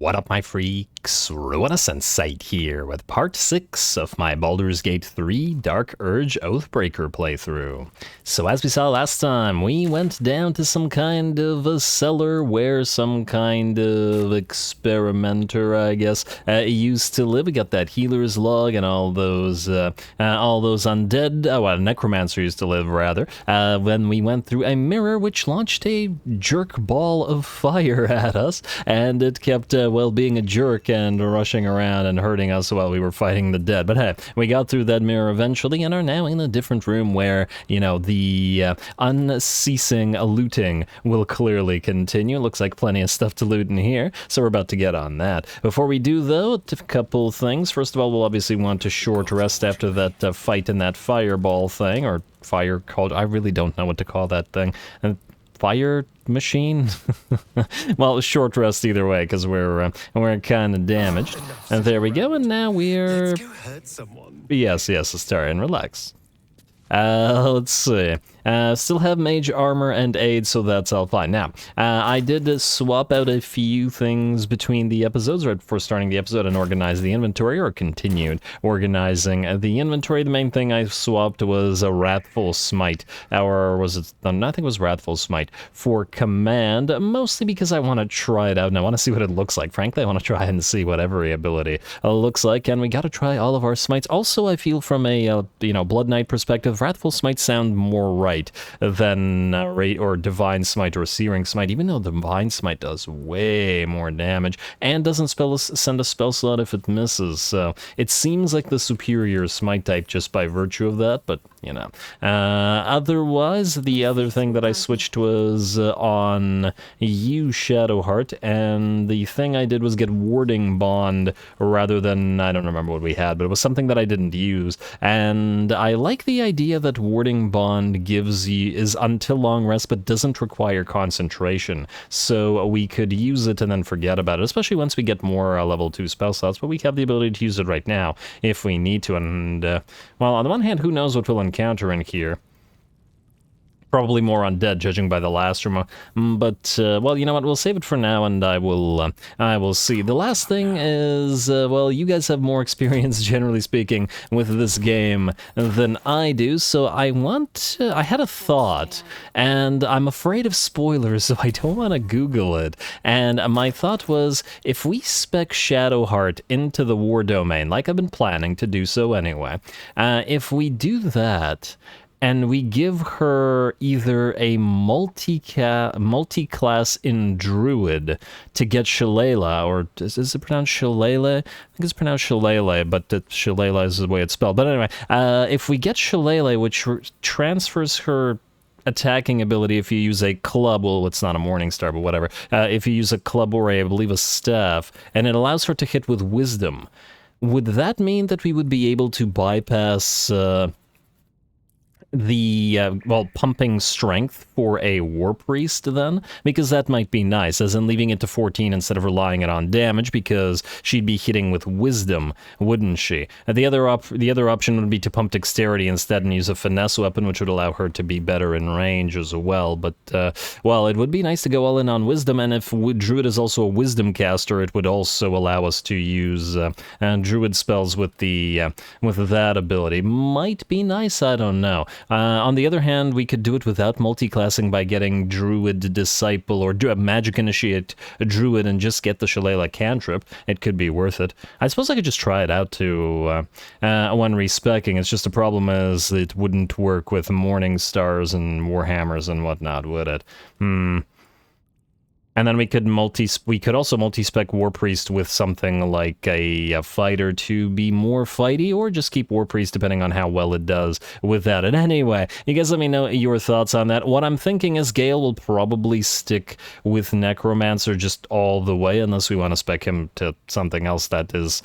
What up, my freaks? RuinouSinsight here with part 6 of my Baldur's Gate 3 Dark Urge Oathbreaker playthrough. So as we saw last time, we went down to some kind of a cellar where some kind of experimenter, I guess, used to live. We got that healer's log and all those undead, necromancer used to live, rather. Then we went through a mirror which launched a jerk ball of fire at us, and it kept being a jerk and rushing around and hurting us while we were fighting the dead. But hey, we got through that mirror eventually and are now in a different room where, you know, the unceasing looting will clearly continue. Looks like plenty of stuff to loot in here, so we're about to get on that. Before we do, though, a couple things. First of all, we'll obviously want to short rest after that fight in that fireball thing, or fire called, I really don't know what to call that thing. Fire machine? Well, short rest either way, because we're kind of damaged. And there we go, and now we're... Let's go hurt someone. Yes, Astarion, relax. Let's see. Still have mage armor and aid, so that's all fine. Now, I did swap out a few things between the episodes right before starting the episode and organize the inventory, or continued organizing the inventory. The main thing I swapped was a Wrathful Smite, or was it, no, I think it was Wrathful Smite, for command, mostly because I want to try it out and I want to see what it looks like. Frankly, I want to try and see what every ability looks like, and we got to try all of our smites. Also, I feel from a, Blood Knight perspective, Wrathful Smite sound more right than or Divine Smite or Searing Smite, even though Divine Smite does way more damage and doesn't send a spell slot if it misses, so it seems like the superior Smite type just by virtue of that, but, otherwise, the other thing that I switched was on you, Shadowheart, and the thing I did was get Warding Bond rather than, I don't remember what we had, but it was something that I didn't use, and I like the idea that Warding Bond is until long rest, but doesn't require concentration, so we could use it and then forget about it, especially once we get more level 2 spell slots, but we have the ability to use it right now if we need to, and, well, on the one hand, who knows what we'll encounter in here. Probably more undead, judging by the last room. But, well, you know what? We'll save it for now, and I will see. The last thing is, well, you guys have more experience, generally speaking, with this game than I do, so I had a thought, and I'm afraid of spoilers, so I don't want to Google it. And my thought was, if we spec Shadowheart into the war domain, like I've been planning to do so anyway, if we do that, and we give her either a multi-class in Druid to get Shillelagh, or is it pronounced Shillelagh? I think it's pronounced Shillelagh, but Shillelagh is the way it's spelled. But anyway, if we get Shillelagh, which transfers her attacking ability if you use a club, well, it's not a Morning Star, but whatever, if you use a club or I believe a staff, and it allows her to hit with Wisdom, would that mean that we would be able to bypass... pumping strength for a war priest then? Because that might be nice, as in leaving it to 14 instead of relying it on damage, because she'd be hitting with wisdom, wouldn't she? And the other option would be to pump dexterity instead and use a finesse weapon, which would allow her to be better in range as well. But, well, it would be nice to go all in on wisdom, and if Druid is also a wisdom caster, it would also allow us to use Druid spells with that ability. Might be nice, I don't know. On the other hand, we could do it without multi-classing by getting Druid Disciple or Magic Initiate Druid and just get the Shillelagh cantrip. It could be worth it. I suppose I could just try it out too when respecking. It's just the problem is it wouldn't work with Morning Stars and Warhammers and whatnot, would it? And then we could also multi-spec War Priest with something like a fighter to be more fighty, or just keep War Priest depending on how well it does with that. And anyway, you guys let me know your thoughts on that. What I'm thinking is Gale will probably stick with Necromancer just all the way, unless we want to spec him to something else that is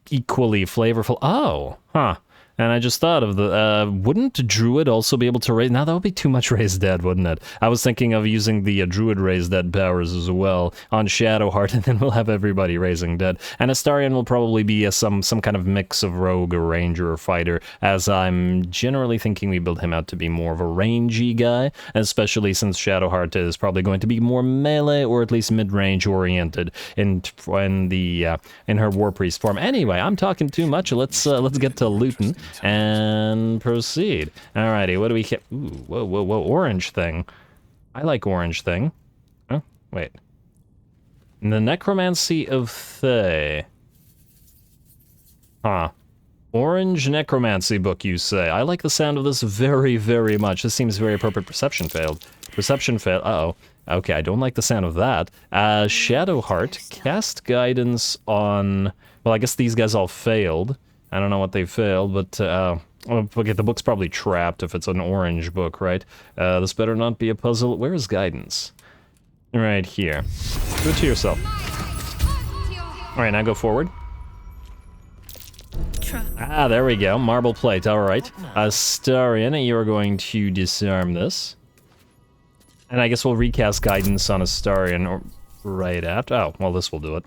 equally flavorful. Oh, huh. And I just thought of the, wouldn't Druid also be able to raise? Now that would be too much raised dead, wouldn't it? I was thinking of using the Druid raised dead powers as well on Shadowheart, and then we'll have everybody raising dead. And Astarion will probably be some kind of mix of rogue or ranger or fighter, as I'm generally thinking we build him out to be more of a rangey guy, especially since Shadowheart is probably going to be more melee or at least mid-range oriented in her War Priest form. Anyway, I'm talking too much. Let's get to looting and proceed. Alrighty, what do we get? Ooh, whoa, orange thing. I like orange thing. Oh, wait. The Necromancy of Thay. Huh. Orange Necromancy book, you say? I like the sound of this very, very much. This seems very appropriate. Perception failed. Perception failed. Uh-oh. Okay, I don't like the sound of that. Shadowheart, cast guidance on... Well, I guess these guys all failed. I don't know what they failed, but, okay, the book's probably trapped if it's an orange book, right? This better not be a puzzle. Where is guidance? Right here. Do it to yourself. Alright, now go forward. Ah, there we go. Marble plate, alright. Astarion, you are going to disarm this. And I guess we'll recast guidance on Astarion or right after. Oh, well, this will do it.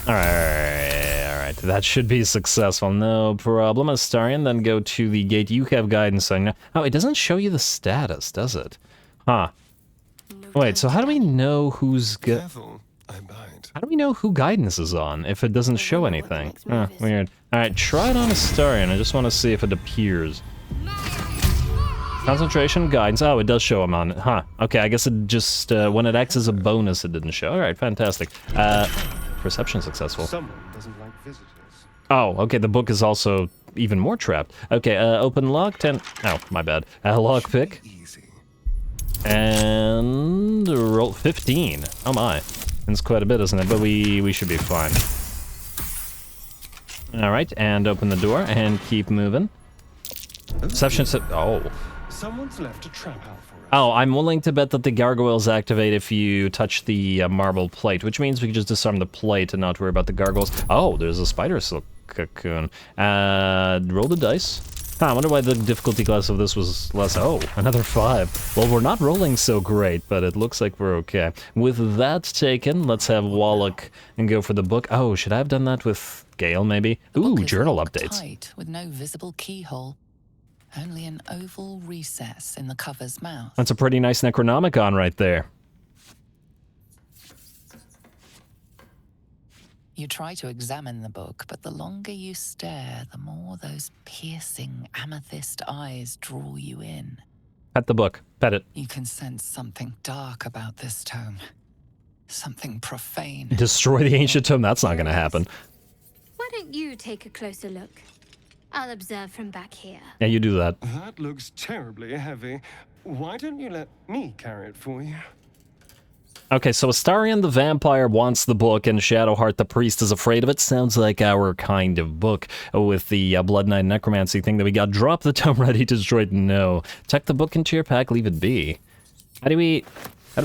Alright, that should be successful, no problem. Astarion, then go to the gate. You have guidance on now. Oh, it doesn't show you the status, does it? Huh. Wait, so how do we know who's how do we know who guidance is on if it doesn't show anything? Huh, weird. Alright, try it on Astarion. I just want to see if it appears. Concentration, guidance. Oh, it does show him on it. Huh. Okay, I guess it just, when it acts as a bonus, it didn't show. Alright, fantastic. Perception successful. Someone doesn't like visitors. Oh, okay, the book is also even more trapped. Okay, open lock, 10... Oh, my bad. Lock pick. And roll 15. Oh my. That's quite a bit, isn't it? But we should be fine. Alright, and open the door and keep moving. Perception... Oh. Someone's left a trap out for us. Oh, I'm willing to bet that the gargoyles activate if you touch the marble plate, which means we can just disarm the plate and not worry about the gargoyles. Oh, there's a spider silk cocoon. Roll the dice. Huh, I wonder why the difficulty class of this was less. Oh, another 5. Well, we're not rolling so great, but it looks like we're okay. With that taken, let's have Wallach and go for the book. Oh, should I have done that with Gale, maybe? Ooh, journal updates. Tight, with no visible keyhole. Only an oval recess in the cover's mouth. That's a pretty nice Necronomicon right there. You try to examine the book, but the longer you stare, the more those piercing amethyst eyes draw you in. Pet the book. Pet it. You can sense something dark about this tome. Something profane. Destroy the ancient tome? That's not gonna happen. Why don't you take a closer look? I'll observe from back here. Yeah, you do that. That looks terribly heavy. Why don't you let me carry it for you? Okay, so Astarion the vampire wants the book, and Shadowheart the priest is afraid of it. Sounds like our kind of book with the Blood Knight Necromancy thing that we got. Drop the tome, ready to destroy it. No. Tuck the book into your pack, leave it be. How do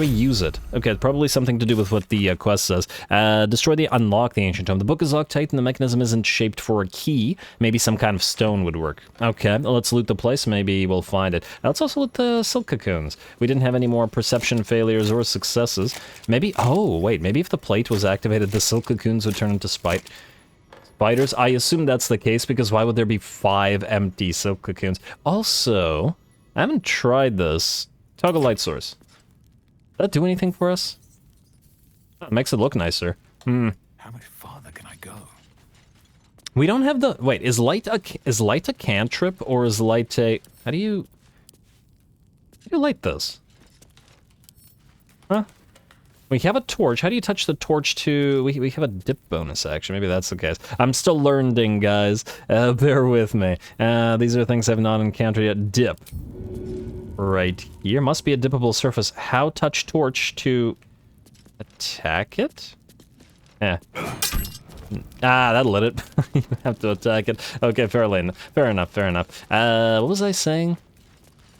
we use it? Okay, probably something to do with what the quest says. Unlock the ancient tome. The book is locked tight and the mechanism isn't shaped for a key. Maybe some kind of stone would work. Okay, let's loot the place. Maybe we'll find it. Let's also loot the silk cocoons. We didn't have any more perception failures or successes. Maybe, oh, wait, maybe if the plate was activated, the silk cocoons would turn into spiders. I assume that's the case, because why would there be 5 empty silk cocoons? Also, I haven't tried this. Toggle light source. Does that do anything for us? Oh, it makes it look nicer. How much farther can I go? We don't have the... Wait, is light a cantrip, or is light a... How do you light this? Huh? We have a torch. How do you touch the torch to... We have a dip bonus, actually. Maybe that's the case. I'm still learning, guys. Bear with me. These are things I've not encountered yet. Dip. Right here. Must be a dippable surface. How touch torch to attack it? Yeah. Ah, that lit it. You have to attack it. Okay, fair enough. What was I saying?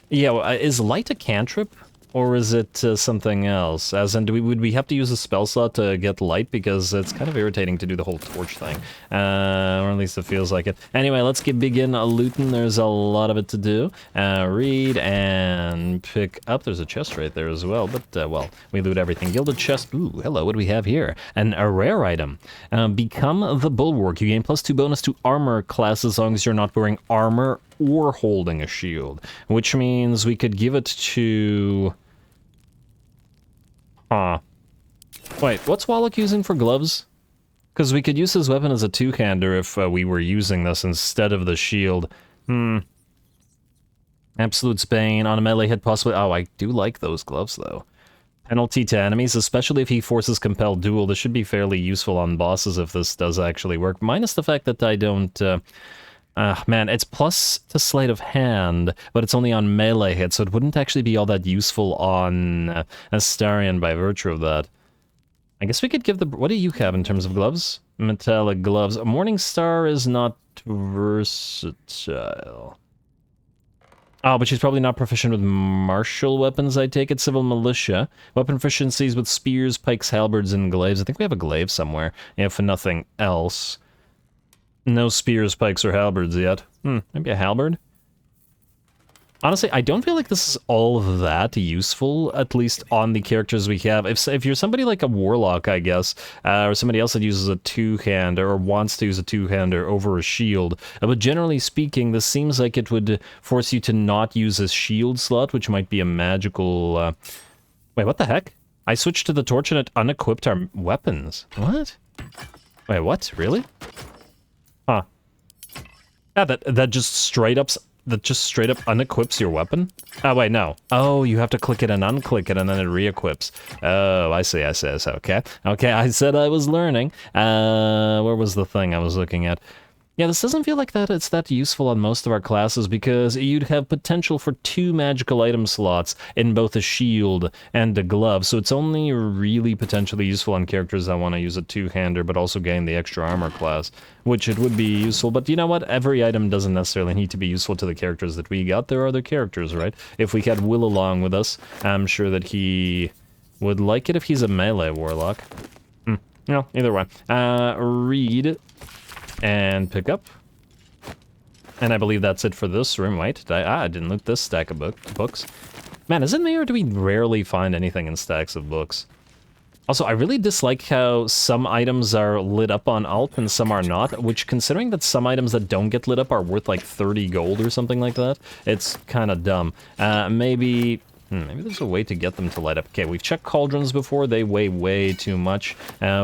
Yeah, is light a cantrip? Or is it something else? As in, would we have to use a spell slot to get light? Because it's kind of irritating to do the whole torch thing. Or at least it feels like it. Anyway, let's begin looting. There's a lot of it to do. Read and pick up. There's a chest right there as well. But, well, we loot everything. Gilded chest. Ooh, hello, what do we have here? A rare item. Become the Bulwark. You gain +2 bonus to armor class as long as you're not wearing armor or holding a shield. Which means we could give it to... Huh. Wait, what's Wallach using for gloves? Because we could use his weapon as a two-hander if we were using this instead of the shield. Absolute Bane on a melee hit possibly... Oh, I do like those gloves, though. Penalty to enemies, especially if he forces compelled duel. This should be fairly useful on bosses if this does actually work. Minus the fact that I don't... man, it's plus to sleight of hand, but it's only on melee hits, so it wouldn't actually be all that useful on Astarion by virtue of that. I guess we could give the... What do you have in terms of gloves? Metallic gloves. A Morningstar is not versatile. Oh, but she's probably not proficient with martial weapons, I take it. Civil militia. Weapon proficiencies with spears, pikes, halberds, and glaives. I think we have a glaive somewhere, if nothing else. No spears, pikes, or halberds yet. Maybe a halberd? Honestly, I don't feel like this is all that useful, at least on the characters we have. If you're somebody like a warlock, I guess, or somebody else that uses a two-hander, or wants to use a two-hander over a shield, but generally speaking, this seems like it would force you to not use a shield slot, which might be a magical... Wait, what the heck? I switched to the torch and it unequipped our weapons. What? Wait, what? Really? Huh. Yeah, that just straight up unequips your weapon? Oh, wait, no. Oh, you have to click it and unclick it, and then it re-equips. Oh, I see. Okay. Okay, I said I was learning. Where was the thing I was looking at? Yeah, this doesn't feel like that it's that useful on most of our classes, because you'd have potential for 2 magical item slots in both a shield and a glove, so it's only really potentially useful on characters that want to use a two-hander, but also gain the extra armor class, which it would be useful. But you know what? Every item doesn't necessarily need to be useful to the characters that we got. There are other characters, right? If we had Will along with us, I'm sure that he would like it if he's a melee warlock. No, either way. Read... and pick up. And I believe that's it for this room. Wait, I didn't loot this stack of books. Man, is it me or do we rarely find anything in stacks of books? Also, I really dislike how some items are lit up on alt and some are not, which, considering that some items that don't get lit up are worth like 30 gold or something like that, it's kind of dumb. Maybe there's a way to get them to light up. Okay, we've checked cauldrons before. They weigh way too much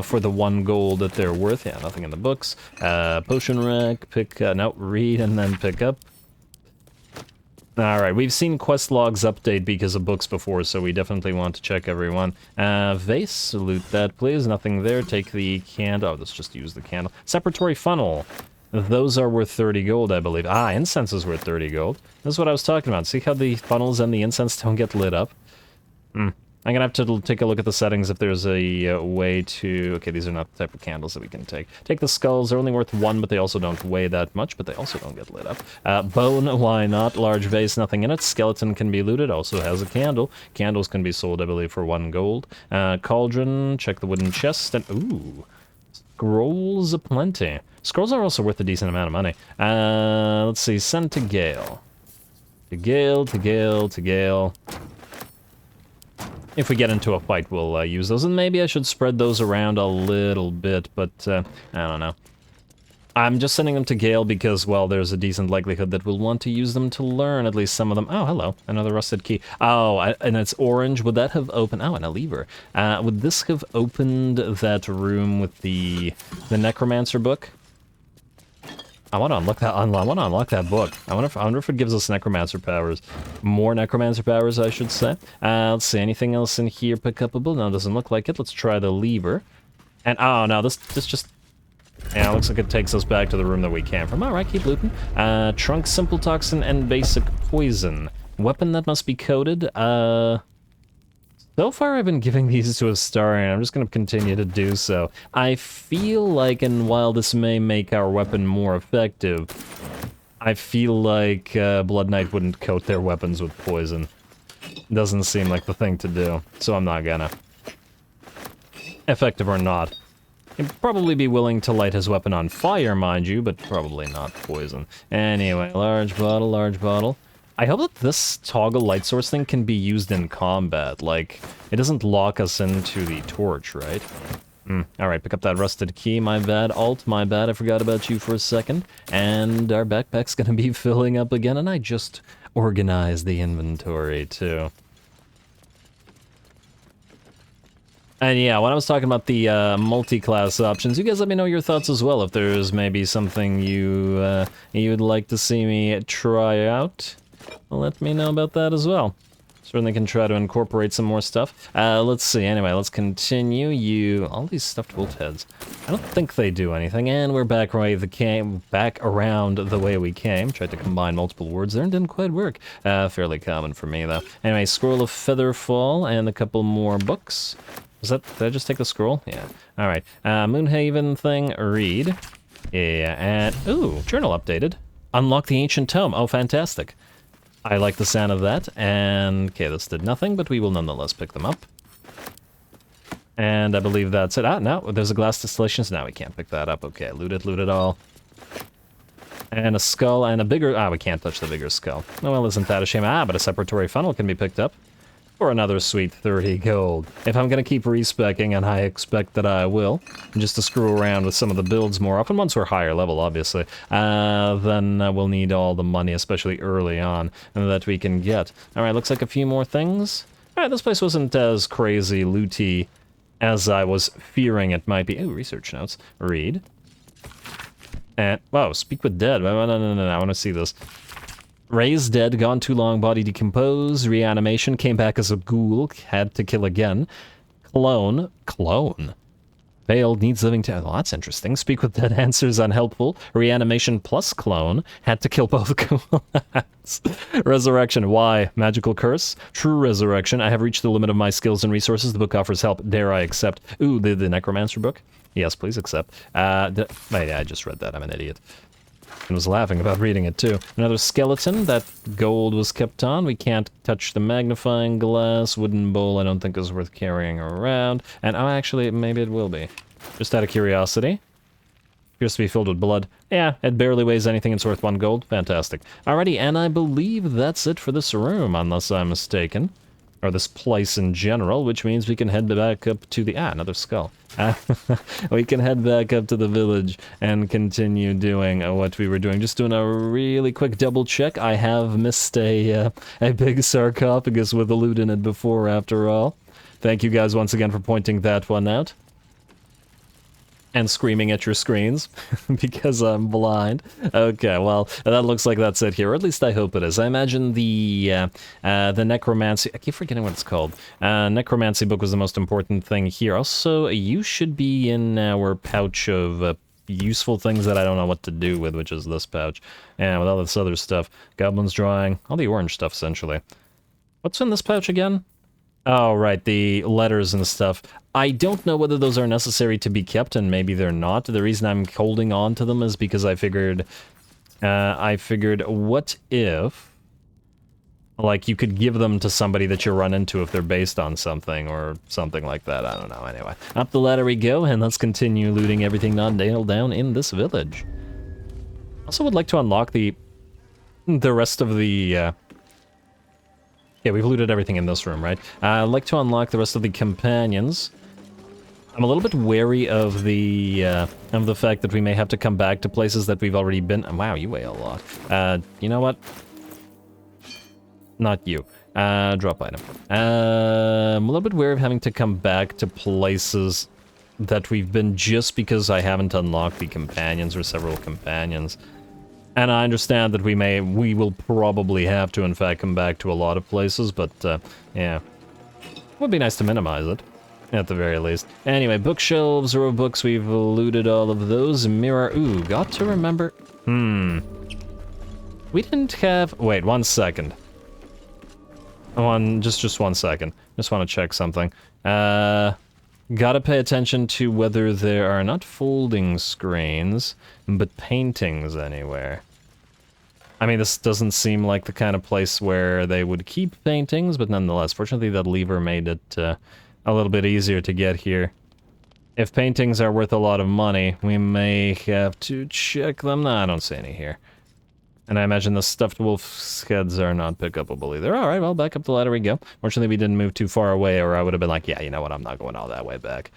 for the 1 gold that they're worth. Yeah, nothing in the books. Potion rack, read and then pick up. Alright, we've seen quest logs update because of books before, so we definitely want to check everyone. Vase, loot that please. Nothing there. Take the candle. Oh, let's just use the candle. Separatory funnel. Those are worth 30 gold, I believe. Ah, incense is worth 30 gold. This is what I was talking about. See how the funnels and the incense don't get lit up? I'm gonna have to take a look at the settings if there's a way to... Okay, these are not the type of candles that we can take. Take the skulls. They're only worth 1, but they also don't weigh that much, but they also don't get lit up. Bone, why not? Large vase, nothing in it. Skeleton can be looted. Also has a candle. Candles can be sold, I believe, for 1 gold. Cauldron, check the wooden chest, and... Ooh... Scrolls aplenty. Scrolls are also worth a decent amount of money. Let's see, send to Gale. To Gale. If we get into a fight, we'll use those, and maybe I should spread those around a little bit, but I don't know. I'm just sending them to Gale because, well, there's a decent likelihood that we'll want to use them to learn at least some of them. Oh, hello, another rusted key. Oh, and it's orange. Would that have opened... Oh, and a lever. Would this have opened that room with the Necromancer book? I want to unlock that. I want to unlock that book. I wonder if it gives us Necromancer powers. More Necromancer powers, I should say. Let's see, anything else in here pick upable? No, it doesn't look like it. Let's try the lever. And, oh, no, this just... Yeah, looks like it takes us back to the room that we came from. Alright, keep looting. Trunk, simple toxin, and basic poison. Weapon that must be coated. So far I've been giving these to Astarion. I'm just going to continue to do so. I feel like, and while this may make our weapon more effective, I feel like Blood Knight wouldn't coat their weapons with poison. Doesn't seem like the thing to do, so I'm not gonna. Effective or not. He'd probably be willing to light his weapon on fire, mind you, but probably not poison. Anyway, large bottle, large bottle. I hope that this toggle light source thing can be used in combat. Like, it doesn't lock us into the torch, right? Alright, pick up that rusted key, my bad. Alt, my bad, I forgot about you for a second. And our backpack's gonna be filling up again, and I just organized the inventory, too. And yeah, when I was talking about the multi-class options, you guys let me know your thoughts as well. If there's maybe something you'd like to see me try out, let me know about that as well. Certainly can try to incorporate some more stuff. Let's see. Anyway, let's continue. All these stuffed wolf heads. I don't think they do anything. And we're back around the way we came. Tried to combine multiple words there and didn't quite work. Fairly common for me though. Anyway, scroll of Featherfall and a couple more books. Did I just take the scroll? Yeah. All right. Moonhaven thing. Read. Yeah. And ooh, journal updated. Unlock the ancient tome. Oh, fantastic. I like the sound of that, and okay, this did nothing, but we will nonetheless pick them up. And I believe that's it. Ah, no, there's a glass distillation, so now we can't pick that up. Okay, loot it all. And a skull and a bigger... Ah, we can't touch the bigger skull. Oh, well, isn't that a shame? Ah, but a separatory funnel can be picked up. For another sweet 30 gold. If I'm gonna keep respecking, and I expect that I will, just to screw around with some of the builds more often, once we're higher level, obviously, then we'll need all the money, especially early on, that we can get. Alright, looks like a few more things. Alright, this place wasn't as crazy looty as I was fearing it might be. Ooh, research notes. Read. And, whoa, speak with dead. No, I want to see this. Raised dead, gone too long, body decomposed, reanimation, came back as a ghoul, had to kill again. Clone. Failed, needs living to... Well, that's interesting. Speak with dead, answers unhelpful. Reanimation plus clone, had to kill both ghouls. Resurrection, why? Magical curse? True resurrection, I have reached the limit of my skills and resources. The book offers help, dare I accept? Ooh, the necromancer book? Yes, please accept. Wait, I just read that, I'm an idiot. And was laughing about reading it too. Another skeleton, that gold was kept on. We can't touch the magnifying glass. Wooden bowl I don't think is worth carrying around. And oh, actually, maybe it will be. Just out of curiosity. Appears to be filled with blood. Yeah, it barely weighs anything, it's worth 1 gold. Fantastic. Alrighty, and I believe that's it for this room, unless I'm mistaken. Or this place in general, which means we can head back up to the... Ah, another skull. We can head back up to the village and continue doing what we were doing. Just doing a really quick double check. I have missed a big sarcophagus with the loot in it before, after all. Thank you guys once again for pointing that one out. And screaming at your screens, because I'm blind. Okay, well, that looks like that's it here, or at least I hope it is. I imagine the necromancy... I keep forgetting what it's called. Necromancy book was the most important thing here. Also, you should be in our pouch of useful things that I don't know what to do with, which is this pouch. And with all this other stuff. Goblins drawing, all the orange stuff, essentially. What's in this pouch again? Oh, right, the letters and stuff. I don't know whether those are necessary to be kept, and maybe they're not. The reason I'm holding on to them is because I figured, what if, like, you could give them to somebody that you run into if they're based on something, or something like that, I don't know, anyway. Up the ladder we go, and let's continue looting everything not nailed down in this village. Also would like to unlock the rest of the, yeah, we've looted everything in this room, right? I'd like to unlock the rest of the companions. I'm a little bit wary of the fact that we may have to come back to places that we've already been. Wow, you weigh a lot. You know what? Not you. Drop item. I'm a little bit wary of having to come back to places that we've been just because I haven't unlocked the companions or several companions. And I understand that we will probably have to, in fact, come back to a lot of places, but, yeah. It would be nice to minimize it, at the very least. Anyway, bookshelves, row of books, we've looted all of those. Mirror, ooh, got to remember... We didn't have... Wait, 1 second. Just 1 second. Just want to check something. Gotta pay attention to whether there are not folding screens, but paintings anywhere. I mean, this doesn't seem like the kind of place where they would keep paintings, but nonetheless, fortunately that lever made it a little bit easier to get here. If paintings are worth a lot of money, we may have to check them. No, I don't see any here. And I imagine the stuffed wolf's heads are not pickupable either. Alright, well, back up the ladder we go. Fortunately, we didn't move too far away, or I would have been like, yeah, you know what, I'm not going all that way back.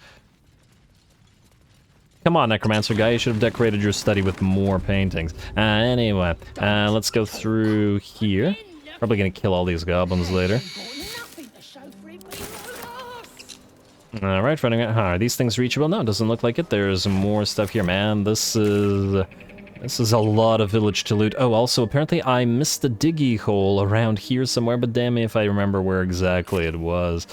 Come on, Necromancer guy, you should have decorated your study with more paintings. Anyway, let's go through here. Probably gonna kill all these goblins later. Alright, running out. Are these things reachable? No, it doesn't look like it. There's more stuff here, man. This is a lot of village to loot. Oh, also, apparently I missed a diggy hole around here somewhere, but damn me if I remember where exactly it was.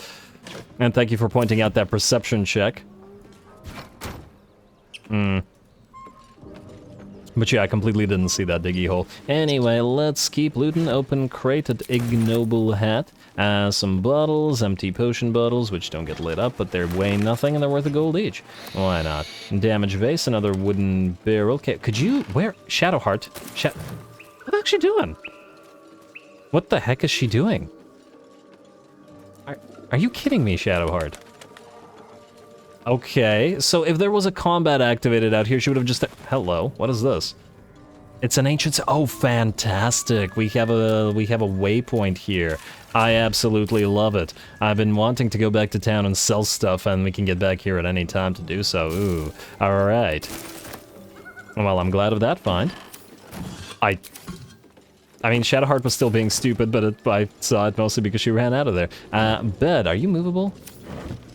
And thank you for pointing out that perception check. But yeah, I completely didn't see that diggy hole. Anyway, let's keep looting. Open crate at ignoble hat. Some bottles, empty potion bottles, which don't get lit up, but they're weighing nothing and they're worth a gold each. Why not? Damage vase, another wooden barrel. Okay, could you... Where? Shadowheart? What's actually doing? What the heck is she doing? Are you kidding me, Shadowheart? Okay, so if there was a combat activated out here, she would have just... Hello, what is this? It's an ancient... Oh, fantastic. We have a waypoint here. I absolutely love it. I've been wanting to go back to town and sell stuff, and we can get back here at any time to do so. Ooh, alright. Well, I'm glad of that find. I mean, Shadowheart was still being stupid, but I saw it mostly because she ran out of there. Bed, are you movable?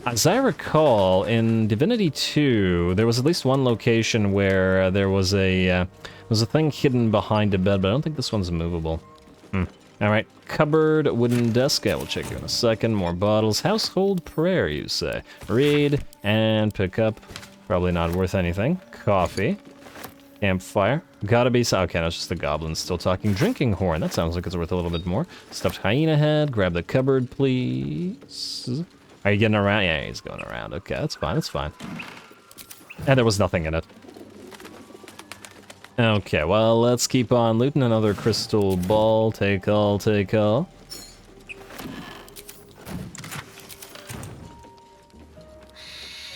As I recall, in Divinity 2, there was at least one location where there was a thing hidden behind a bed, but I don't think this one's movable. Alright, cupboard, wooden desk. I will check you in a second. More bottles. Household prayer, you say. Read and pick up. Probably not worth anything. Coffee. Campfire. Gotta be... Okay, that's just the goblins still talking. Drinking horn. That sounds like it's worth a little bit more. Stuffed hyena head. Grab the cupboard, please. Are you getting around? Yeah, he's going around. Okay, that's fine, that's fine. And there was nothing in it. Okay, well, let's keep on looting. Another crystal ball. Take all, take all.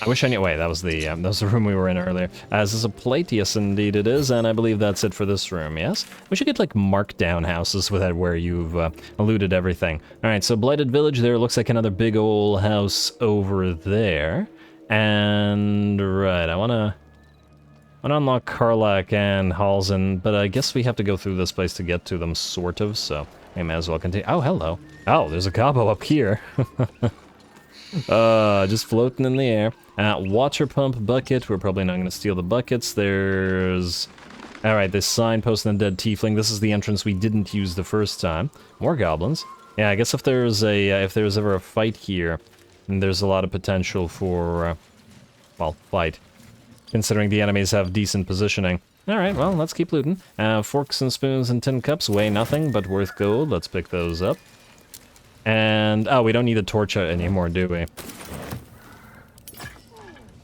I wish I knew... Wait, that was the room we were in earlier. Is this a plate? Yes, indeed it is, and I believe that's it for this room, yes? We should get, like, markdown houses with that where you've looted everything. Alright, so Blighted Village there. Looks like another big old house over there. And... Right, I wanna unlock Karlach and Halzen, but I guess we have to go through this place to get to them, sort of, so we may as well continue. Oh, hello. Oh, there's a gobbo up here. Just floating in the air. Water pump bucket. We're probably not going to steal the buckets. There's... Alright, this signpost and the dead tiefling. This is the entrance we didn't use the first time. More goblins. Yeah, I guess if there's ever a fight here, there's a lot of potential for, well, fight. Considering the enemies have decent positioning. Alright, well, let's keep looting. Forks and spoons and tin cups weigh nothing, but worth gold. Let's pick those up. And, oh, we don't need a torch anymore, do we?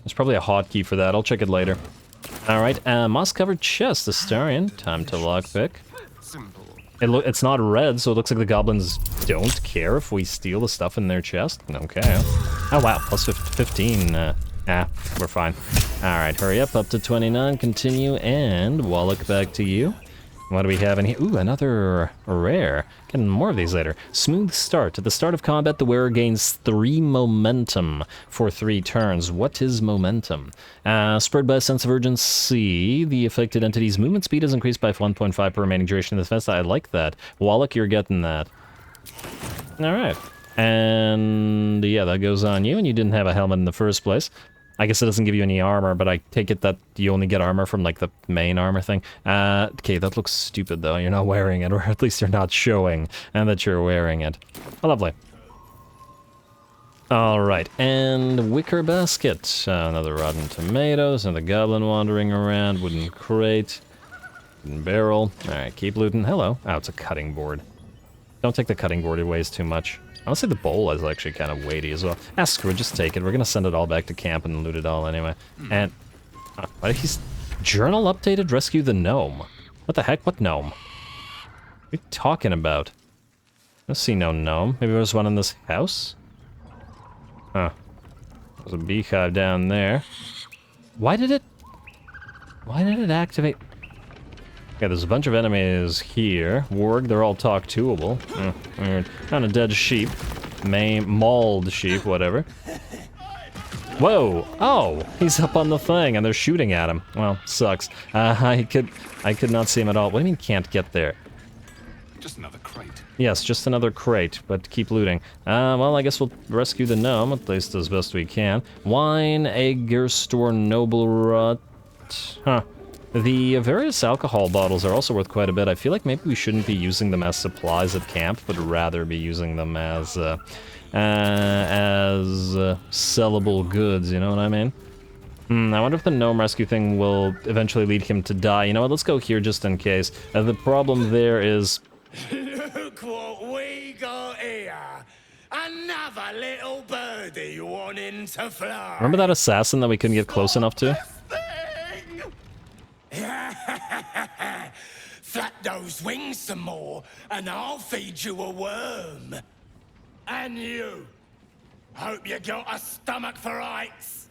There's probably a hotkey for that. I'll check it later. Alright, moss-covered chest, Astarion. Time to lockpick. It's not red, so it looks like the goblins don't care if we steal the stuff in their chest. Okay. Oh, wow, plus 15. We're fine. Alright, hurry up to 29, continue, and Wallach, back to you. What do we have in here? Ooh, another rare. Getting more of these later. Smooth start. At the start of combat, the wearer gains 3 momentum for 3 turns. What is momentum? Spurred by a sense of urgency, the affected entity's movement speed is increased by 1.5 per remaining duration of the defense. I like that. Wallach, you're getting that. Alright. And yeah, that goes on you, and you didn't have a helmet in the first place. I guess it doesn't give you any armor, but I take it that you only get armor from, like, the main armor thing. Okay, that looks stupid, though. You're not wearing it, or at least you're not showing and that you're wearing it. Oh, lovely. Alright, and wicker basket. Another rotten tomatoes, another goblin wandering around, wooden crate, wooden barrel. Alright, keep looting. Hello. Oh, it's a cutting board. Don't take the cutting board, it weighs too much. I would say the bowl is actually kind of weighty as well. Screw it, just take it. We're gonna send it all back to camp and loot it all anyway. And... he's... Journal updated, rescue the gnome. What the heck? What gnome? What are you talking about? I see no gnome. Maybe there's one in this house? Huh. There's a beehive down there. Why did it activate? Okay, there's a bunch of enemies here. Warg, they're all talk toable. Weird. Found a dead sheep. Mauled sheep, whatever. Whoa! Oh! He's up on the thing and they're shooting at him. Well, sucks. I could not see him at all. What do you mean can't get there? Just another crate. Yes, just another crate, but keep looting. Well, I guess we'll rescue the gnome, at least as best we can. Wine, Egger, Store, Noble Rot. Huh. The various alcohol bottles are also worth quite a bit. I feel like maybe we shouldn't be using them as supplies at camp, but rather be using them as sellable goods, you know what I mean? I wonder if the gnome rescue thing will eventually lead him to die. You know what, let's go here just in case. The problem there is... Look what we got here! Another little birdie wanting to fly! Remember that assassin that we couldn't get close enough to? Flap those wings some more, and I'll feed you a worm. And you. Hope you got a stomach for heights.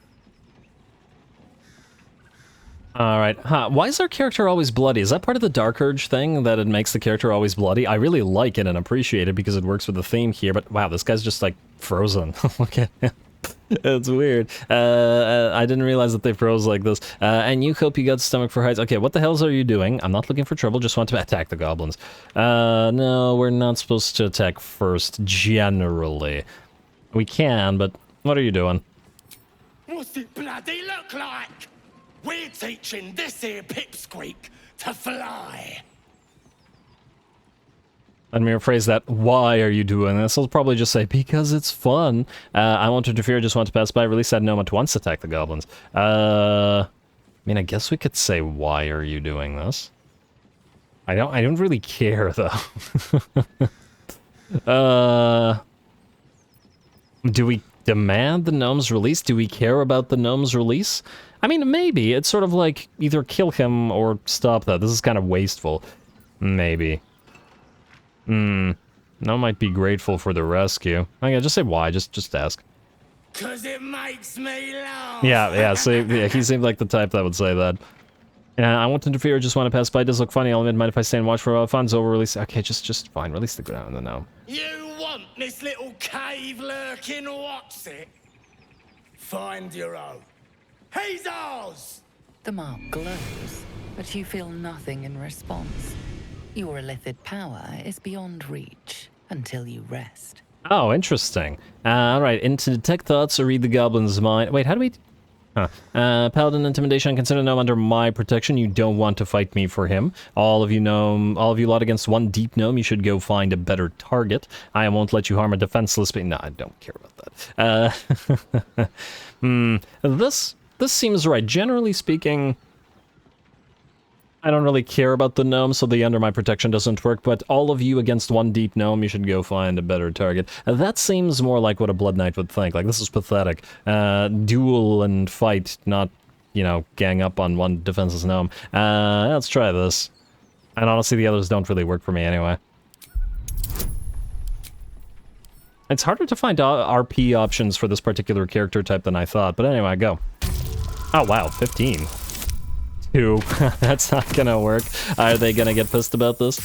Alright, why is our character always bloody? Is that part of the Dark Urge thing, that it makes the character always bloody? I really like it and appreciate it because it works with the theme here, but wow, this guy's just like frozen. Look at him. It's weird. I didn't realize that they froze like this. And you hope you got stomach for heights. Okay, what the hells are you doing? I'm not looking for trouble, just want to attack the goblins. No, we're not supposed to attack first, generally. We can, but what are you doing? What's it bloody look like? We're teaching this here pipsqueak to fly. Let me rephrase that. Why are you doing this? I'll probably just say, because it's fun. I won't interfere, just want to pass by. Release that gnome at once, attack the goblins. I mean, I guess we could say, why are you doing this? I don't really care, though. Do we demand the gnome's release? Do we care about the gnome's release? I mean, maybe. It's sort of like, either kill him or stop that. This is kind of wasteful. Maybe. No might be grateful for the rescue. Okay, just say why, just ask. 'Cause it makes me laugh. Yeah, he seemed like the type that would say that. I won't interfere, just want to pass by, it does look funny, I'll admit, mind if I stay and watch for a while? Fun's over, release, okay, just fine, release the ground, the gnome. You want this little cave lurking, what's it? Find your own. He's ours! The mark glows, but you feel nothing in response. Your illithid power is beyond reach until you rest. Oh, interesting. Alright, and to detect thoughts or read the goblin's mind... Wait, how do we... Paladin intimidation, consider gnome under my protection. You don't want to fight me for him. All of you lot against one deep gnome, you should go find a better target. I won't let you harm a defenseless... No, I don't care about that. This seems right. Generally speaking... I don't really care about the gnome, so the under my protection doesn't work, but all of you against one deep gnome, you should go find a better target. That seems more like what a Blood Knight would think. Like, this is pathetic. Duel and fight, not, you know, gang up on one defenseless gnome. Let's try this. And honestly, the others don't really work for me anyway. It's harder to find RP options for this particular character type than I thought, but anyway, go. Oh, wow, 15. 2. That's not gonna work. Are they gonna get pissed about this?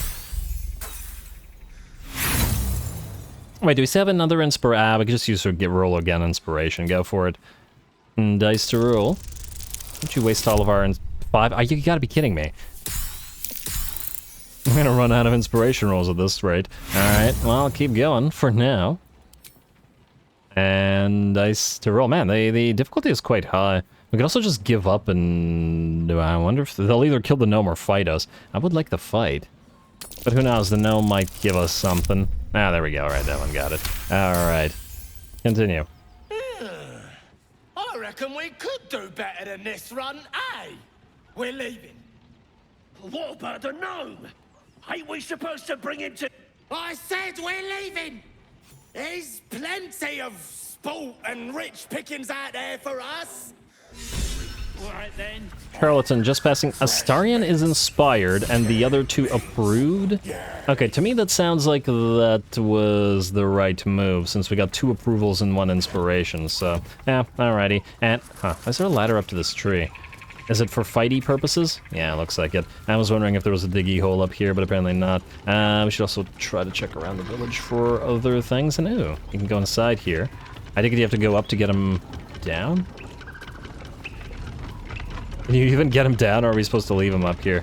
Wait, do we still have another inspiration? We could just use roll again inspiration. Go for it. And dice to roll. Don't you waste all of our 5? You gotta be kidding me. I'm gonna run out of inspiration rolls at this rate. Alright, well, I'll keep going for now. And dice to roll. Man, the difficulty is quite high. We could also just give up and... I wonder if they'll either kill the gnome or fight us. I would like the fight. But who knows, the gnome might give us something. Ah, there we go. Alright, that one got it. Alright. Continue. I reckon we could do better than this run, eh? We're leaving. What about the gnome? Ain't we supposed to bring him to... I said we're leaving! There's plenty of sport and rich pickings out there for us. Alright then. Charlatan just passing. Astarion is inspired, and the other two approved? Okay, to me that sounds like that was the right move, since we got 2 approvals and 1 inspiration, so... yeah, alrighty. And, is there a ladder up to this tree? Is it for fighty purposes? Yeah, looks like it. I was wondering if there was a diggy hole up here, but apparently not. We should also try to check around the village for other things, and ooh, you can go inside here. I think you have to go up to get him down? Can you even get him down, or are we supposed to leave him up here?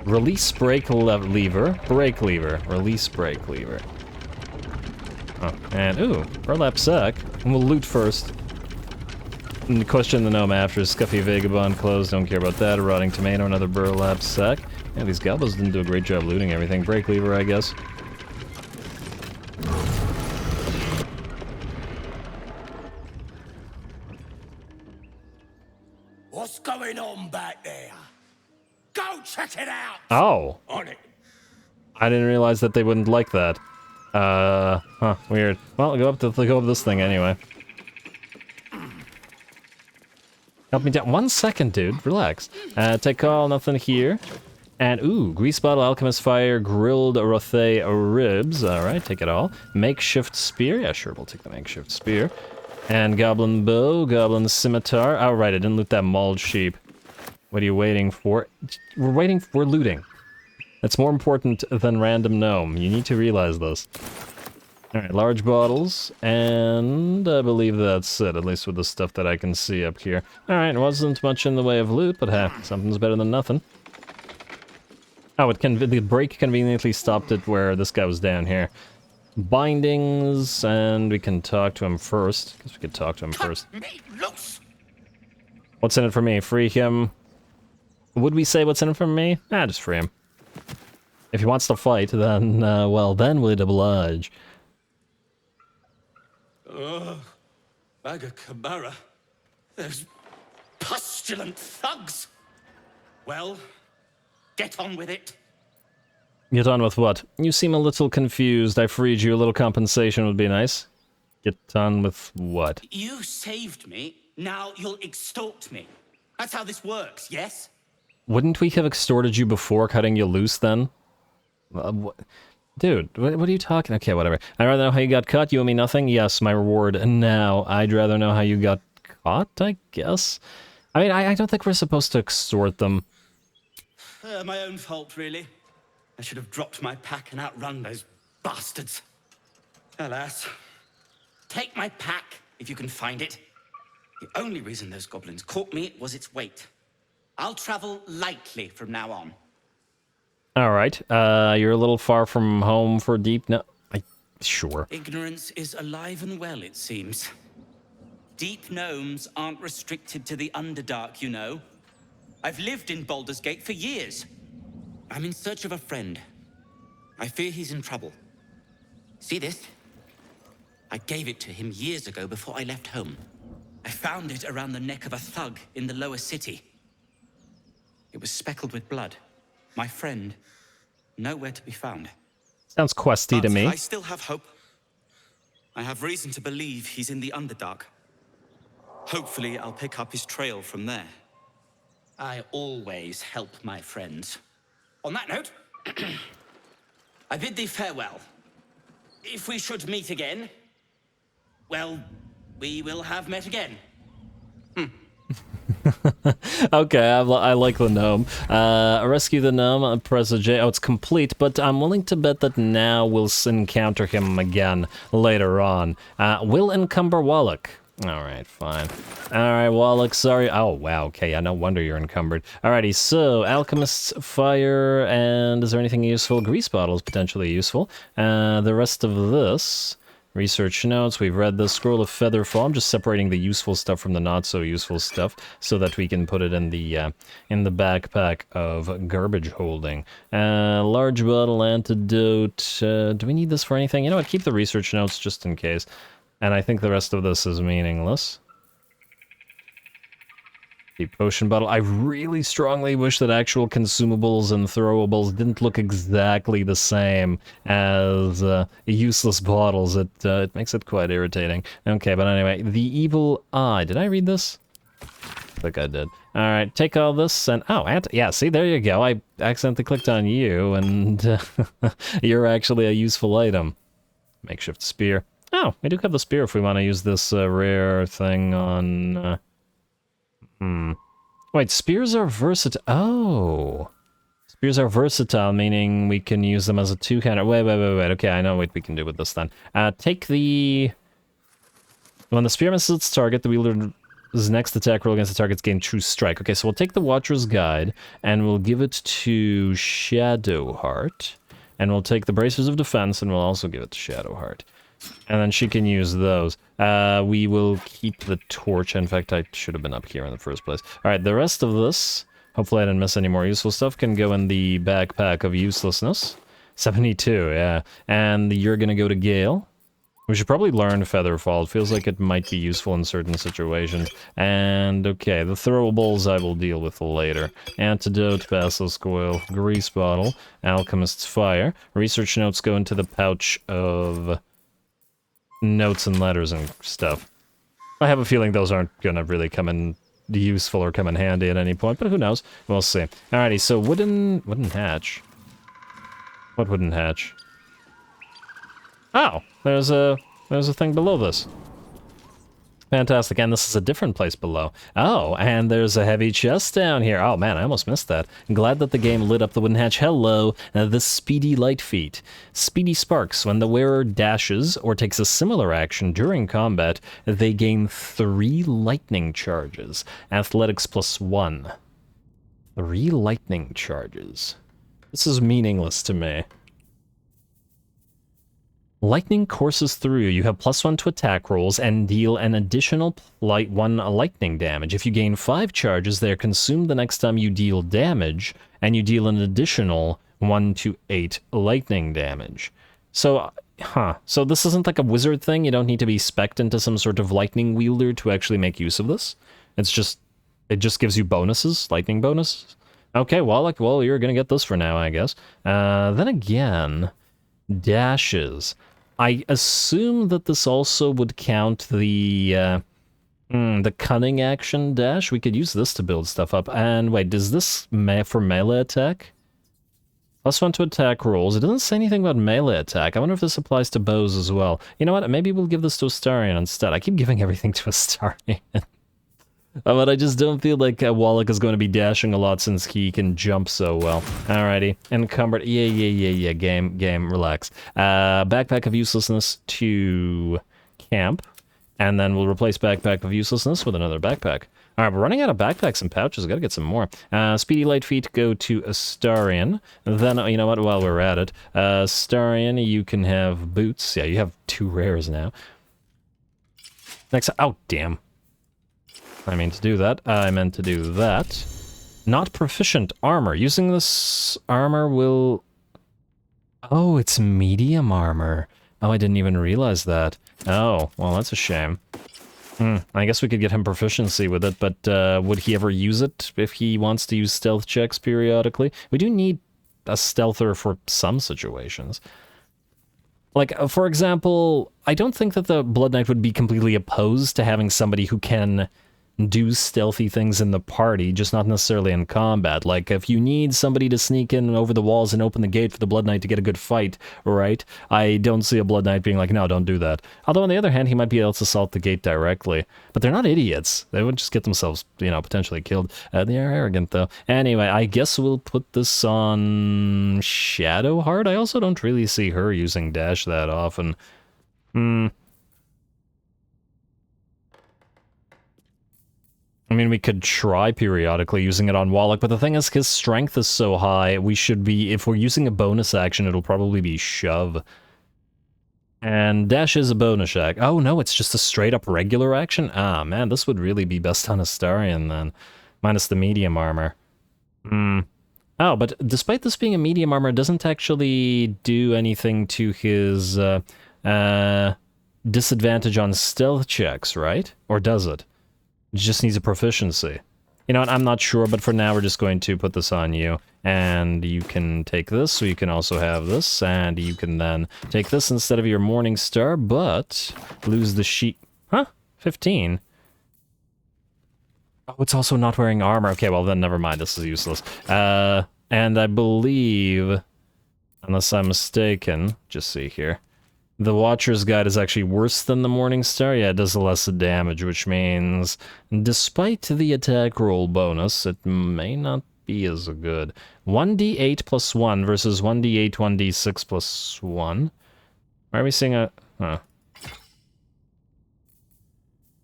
Release brake lever. Brake lever. Release brake lever. Oh, and ooh, burlap sack. And we'll loot first. And question the gnome after. Scuffy vagabond clothes, don't care about that. A rotting tomato, another burlap sack. Yeah, these goblins didn't do a great job looting everything. Brake lever, I guess. What's going on back there? Go check it out! Oh! On it. I didn't realize that they wouldn't like that. Weird. Well, go up this thing anyway. Help me down. 1 second, dude. Relax. Take call, nothing here. And, ooh, grease bottle, alchemist fire, grilled rothe ribs. Alright, take it all. Makeshift spear. Yeah, sure, we'll take the makeshift spear. And goblin bow, goblin scimitar. Oh, right, I didn't loot that mauled sheep. What are you waiting for? We're looting. That's more important than random gnome. You need to realize this. Alright, large bottles, and I believe that's it, at least with the stuff that I can see up here. Alright, wasn't much in the way of loot, but hey, something's better than nothing. Oh, the break conveniently stopped it where this guy was down here. Bindings, and we can talk to him first. Guess we could talk to him first. What's in it for me? Free him. Would we say what's in it for me? Just free him. If he wants to fight, then, well, then we'd oblige. Bagakabara. Those pustulant thugs. Well, get on with it. Get on with what? You seem a little confused. I freed you. A little compensation would be nice. Get on with what? You saved me. Now you'll extort me. That's how this works, yes? Wouldn't we have extorted you before cutting you loose, then? Dude, what are you talking? Okay, whatever. I'd rather know how you got caught. You owe me nothing? Yes, my reward. Now, I'd rather know how you got caught, I guess? I mean, I don't think we're supposed to extort them. My own fault, really. I should have dropped my pack and outrun those bastards. Alas. Take my pack, if you can find it. The only reason those goblins caught me was its weight. I'll travel lightly from now on. Alright, you're a little far from home for deep sure. Ignorance is alive and well, it seems. Deep gnomes aren't restricted to the Underdark, you know. I've lived in Baldur's Gate for years. I'm in search of a friend. I fear he's in trouble. See this? I gave it to him years ago before I left home. I found it around the neck of a thug in the lower city. It was speckled with blood. My friend, nowhere to be found. Sounds questy to me. I still have hope. I have reason to believe he's in the Underdark. Hopefully, I'll pick up his trail from there. I always help my friends. On that note, I bid thee farewell. If we should meet again, well, we will have met again. Okay, I like the gnome. Rescue the gnome, press a J. Oh, it's complete, but I'm willing to bet that now we'll encounter him again later on. Will encumber Wallach. Alright, fine. Alright, Wallach, sorry. Oh, wow, okay, yeah, no wonder you're encumbered. Alrighty, so, Alchemist's Fire, and is there anything useful? Grease bottles, potentially useful. The rest of this... Research notes, we've read the Scroll of Featherfall. I'm just separating the useful stuff from the not-so-useful stuff so that we can put it in the backpack of garbage holding. Large bottle antidote. Do we need this for anything? You know what, keep the research notes just in case. And I think the rest of this is meaningless. The potion bottle. I really strongly wish that actual consumables and throwables didn't look exactly the same as useless bottles. It makes it quite irritating. Okay, but anyway, the evil eye. Did I read this? I think I did. Alright, take all this and... Oh, yeah, see, there you go. I accidentally clicked on you, and you're actually a useful item. Makeshift spear. Oh, we do have the spear if we want to use this rare thing on... Wait, spears are versatile. Oh. Spears are versatile, meaning we can use them as a two-hander. Wait. Okay, I know what we can do with this then. Take the... When the spear misses its target, the wielder's next attack roll against the target's gain true strike. Okay, so we'll take the Watcher's Guide, and we'll give it to Shadowheart. And we'll take the Bracers of Defense, and we'll also give it to Shadowheart. And then she can use those. We will keep the torch. In fact, I should have been up here in the first place. Alright, the rest of this, hopefully I didn't miss any more useful stuff, can go in the backpack of uselessness. 72, yeah. And you're gonna go to Gale. We should probably learn Featherfall. It feels like it might be useful in certain situations. And, okay, the throwables I will deal with later. Antidote, Basilisk Oil, Grease Bottle, Alchemist's Fire. Research notes go into the pouch of... notes and letters and stuff. I have a feeling those aren't gonna really come in useful or come in handy at any point, but who knows? We'll see. Alrighty, so wooden hatch. What wooden hatch? Oh, there's a thing below this. Fantastic, and this is a different place below. Oh, and there's a heavy chest down here. Oh man, I almost missed that. I'm glad that the game lit up the wooden hatch. Hello, the Speedy Light Feet. Speedy sparks. When the wearer dashes or takes a similar action during combat, they gain 3 lightning charges. Athletics +1. 3 lightning charges. This is meaningless to me. Lightning courses through you. You have +1 to attack rolls and deal an additional 1 lightning damage. If you gain 5 charges, they are consumed the next time you deal damage, and you deal an additional 1 to 8 lightning damage. So, so this isn't like a wizard thing? You don't need to be spec'd into some sort of lightning wielder to actually make use of this? It just gives you bonuses? Lightning bonuses? Okay, well, you're gonna get this for now, I guess. Then again, dashes. I assume that this also would count the cunning action dash. We could use this to build stuff up. And wait, does this for melee attack? +1 to attack rolls. It doesn't say anything about melee attack. I wonder if this applies to bows as well. You know what? Maybe we'll give this to Astarion instead. I keep giving everything to Astarion. But I just don't feel like Wallach is going to be dashing a lot since he can jump so well. Alrighty. Encumbered. Yeah. Game, relax. Backpack of Uselessness to camp. And then we'll replace Backpack of Uselessness with another backpack. Alright, we're running out of backpacks and pouches. Gotta get some more. Speedy Light Feet go to Astarion. Then, you know what, while we're at it, Astarion, you can have boots. Yeah, you have 2 rares now. Next, oh, damn. I mean to do that. I meant to do that. Not proficient armor. Using this armor will... Oh, it's medium armor. Oh, I didn't even realize that. Oh, well, that's a shame. I guess we could get him proficiency with it, but would he ever use it if he wants to use stealth checks periodically? We do need a stealther for some situations. Like, for example, I don't think that the Blood Knight would be completely opposed to having somebody who can do stealthy things in the party, just not necessarily in combat. Like, if you need somebody to sneak in over the walls and open the gate for the Blood Knight to get a good fight, right? I don't see a Blood Knight being like, no, don't do that. Although, on the other hand, he might be able to assault the gate directly. But they're not idiots. They would just get themselves, you know, potentially killed. They are arrogant, though. Anyway, I guess we'll put this on Shadowheart. I also don't really see her using dash that often. I mean, we could try periodically using it on Wallach, but the thing is, his strength is so high, we should be, if we're using a bonus action, it'll probably be shove. And dash is a bonus action. Oh no, it's just a straight up regular action? Ah, man, this would really be best on Astarion then. Minus the medium armor. Oh, but despite this being a medium armor, it doesn't actually do anything to his disadvantage on stealth checks, right? Or does it? It just needs a proficiency. You know what, I'm not sure, but for now we're just going to put this on you. And you can take this, so you can also have this, and you can then take this instead of your Morning Star, but lose the sheet. Huh? 15? Oh, it's also not wearing armor. Okay, well then never mind, this is useless. And I believe, unless I'm mistaken, just see here, the Watcher's Guide is actually worse than the Morning Star. Yeah, it does less damage, which means, despite the attack roll bonus, it may not be as good. 1d8 plus 1 versus 1d8, 1d6 plus 1. Why are we seeing a... Huh.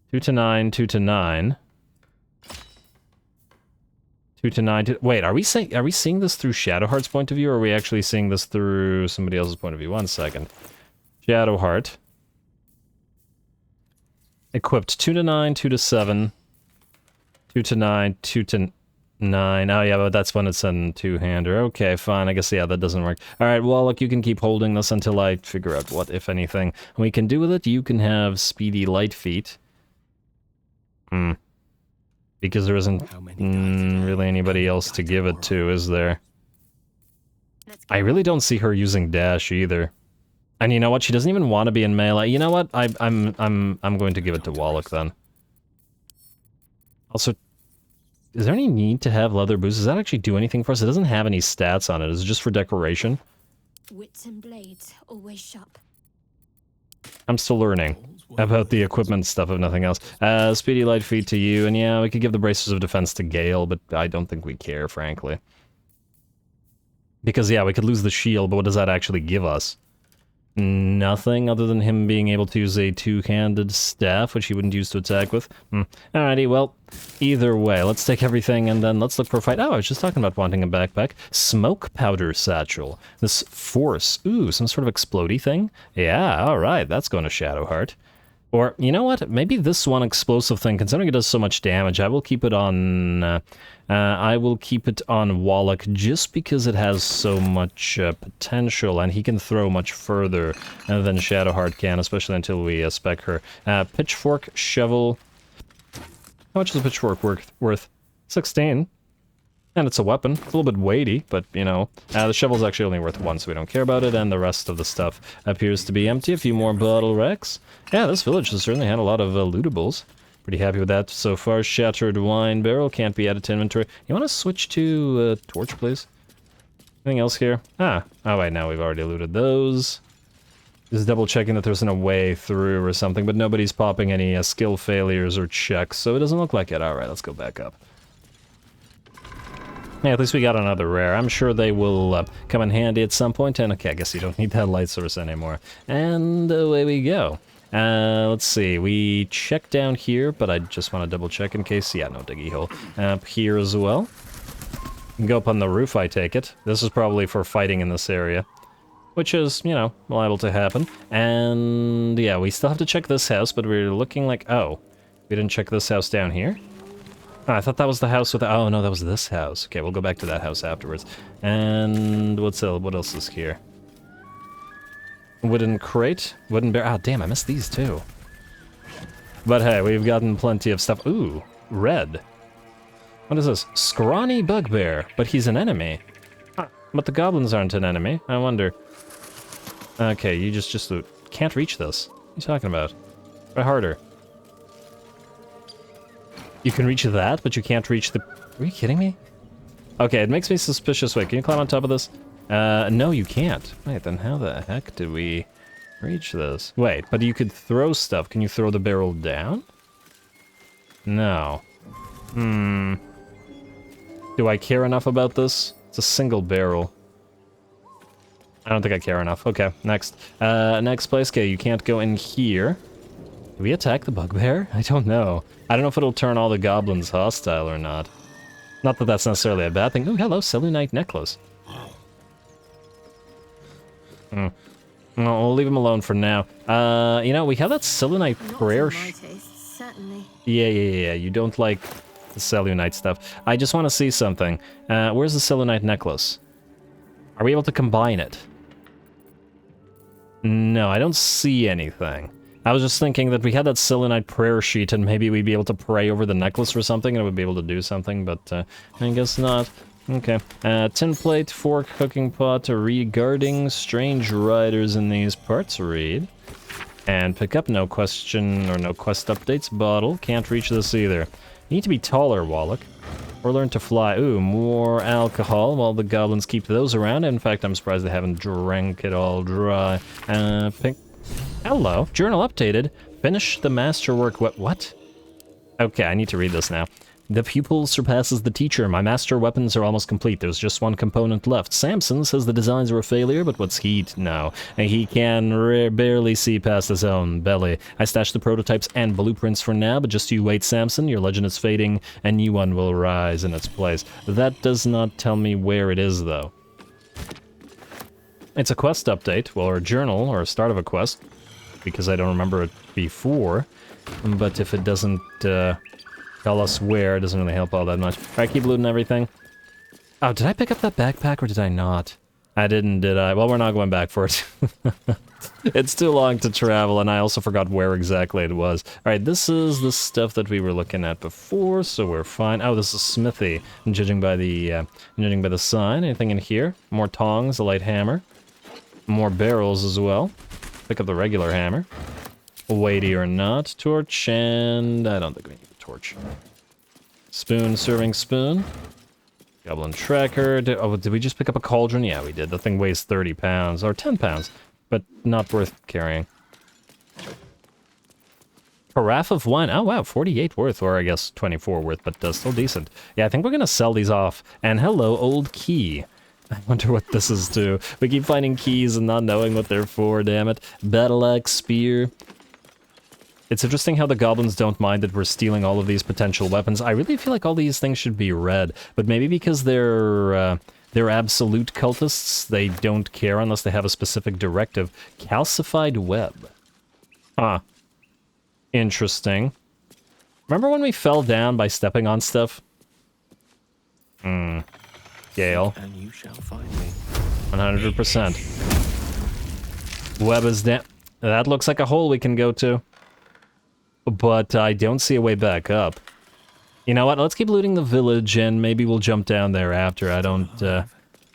2 to 9, 2 to 9. 2 to 9 to... Wait, are we seeing this through Shadowheart's point of view, or are we actually seeing this through somebody else's point of view? 1 second. Shadowheart. Equipped 2 to 9, 2 to 7. 2 to 9, 2 to 9. Oh yeah, but that's when it's in two-hander. Okay, fine. I guess, yeah, that doesn't work. Alright, well, look, you can keep holding this until I figure out what, if anything, we can do with it. You can have Speedy Light Feet. Because there isn't really anybody else to give it to, is there? I really don't see her using dash either. And you know what? She doesn't even want to be in melee. You know what? I'm going to give it to Wallach then. Also, is there any need to have leather boots? Does that actually do anything for us? It doesn't have any stats on it. Is it just for decoration? Wits and blades, always sharp. I'm still learning about the equipment stuff, if nothing else. Speedy Light Feet to you, and yeah, we could give the Bracers of Defense to Gale, but I don't think we care, frankly. Because, yeah, we could lose the shield, but what does that actually give us? Nothing other than him being able to use a two-handed staff, which he wouldn't use to attack with. Alrighty, well, either way, let's take everything and then let's look for a fight. Oh, I was just talking about wanting a backpack. Smoke powder satchel. This force. Ooh, some sort of explodey thing? Yeah, alright, that's going to Shadowheart. Or, you know what? Maybe this one explosive thing, considering it does so much damage, I will keep it on... Wallach just because it has so much potential, and he can throw much further than Shadowheart can, especially until we spec her. Pitchfork, shovel... How much is a pitchfork worth? 16. And it's a weapon. It's a little bit weighty, but, you know. The shovel's actually only worth 1, so we don't care about it, and the rest of the stuff appears to be empty. A few more bottle wrecks. Yeah, this village has certainly had a lot of lootables. Pretty happy with that so far. Shattered wine barrel can't be added to inventory. You want to switch to torch, please? Anything else here? Oh wait, now we've already looted those. Just double checking that there isn't a way through or something, but nobody's popping any skill failures or checks, so it doesn't look like it. Alright, let's go back up. Yeah, at least we got another rare. I'm sure they will come in handy at some point, and okay, I guess you don't need that light source anymore. And away we go. Let's see, we checked down here, but I just want to double check in case, yeah, no diggy hole. Up here as well. You can go up on the roof, I take it. This is probably for fighting in this area. Which is, you know, liable to happen. And yeah, we still have to check this house, but we're looking like, oh, we didn't check this house down here? Oh, I thought that was the house with the, oh no, that was this house. Okay, we'll go back to that house afterwards. And what else is here? Wooden crate, wooden bear. Ah, damn, I missed these too. But hey, we've gotten plenty of stuff. Ooh, red. What is this? Scrawny bugbear, but he's an enemy. Huh. But the goblins aren't an enemy. I wonder. Okay, you just can't reach this. What are you talking about? Try harder. You can reach that, but you can't reach the... Are you kidding me? Okay, it makes me suspicious. Wait, can you climb on top of this? No, you can't. Wait, then how the heck did we reach this? Wait, but you could throw stuff. Can you throw the barrel down? No. Do I care enough about this? It's a single barrel. I don't think I care enough. Okay, next. Next place. Okay, you can't go in here. Do we attack the bugbear? I don't know. I don't know if it'll turn all the goblins hostile or not. Not that that's necessarily a bad thing. Oh, hello, Selûnite necklace. No, we'll leave him alone for now. You know, we have that Selûnite prayer. Certainly. Yeah. You don't like the Selûnite stuff. I just want to see something. Where's the Selûnite necklace? Are we able to combine it? No, I don't see anything. I was just thinking that we had that selenite prayer sheet and maybe we'd be able to pray over the necklace or something and it would be able to do something, but I guess not. Okay. Tin plate, fork, cooking pot, regarding strange riders in these parts, read. And pick up no question or no quest updates bottle. Can't reach this either. You need to be taller, Wallach. Or learn to fly. Ooh, more alcohol while the goblins keep those around. In fact, I'm surprised they haven't drank it all dry. Hello. Journal updated. Finish the masterwork. What? Okay, I need to read this now. The pupil surpasses the teacher. My master weapons are almost complete. There's just one component left. Samson says the designs are a failure, but what's he know? He can barely see past his own belly. I stashed the prototypes and blueprints for now, but just you wait, Samson. Your legend is fading. A new one will rise in its place. That does not tell me where it is, though. It's a quest update, well, or a journal, or a start of a quest, because I don't remember it before. But if it doesn't, tell us where, it doesn't really help all that much. Alright, keep looting everything. Oh, did I pick up that backpack or did I not? I didn't, did I? Well, we're not going back for it. It's too long to travel, and I also forgot where exactly it was. Alright, this is the stuff that we were looking at before, so we're fine. Oh, this is smithy, judging by the sign. Anything in here? More tongs, a light hammer. More barrels as well. Pick up the regular hammer. Weighty or not. Torch, and I don't think we need a torch. Spoon, serving spoon. Goblin tracker. Did we just pick up a cauldron? Yeah, we did. The thing weighs 30 pounds, or 10 pounds, but not worth carrying. Carafe of wine. Oh, wow, 48 worth, or I guess 24 worth, but still decent. Yeah, I think we're gonna sell these off. And hello, old key. I wonder what this is to. We keep finding keys and not knowing what they're for, damn it. Battle axe, spear. It's interesting how the goblins don't mind that we're stealing all of these potential weapons. I really feel like all these things should be red, but maybe because they're absolute cultists, they don't care unless they have a specific directive. Calcified web. Huh. Interesting. Remember when we fell down by stepping on stuff? Gale. And you shall find me. 100%. Web is down. That looks like a hole we can go to. But I don't see a way back up. You know what? Let's keep looting the village, and maybe we'll jump down there after. I don't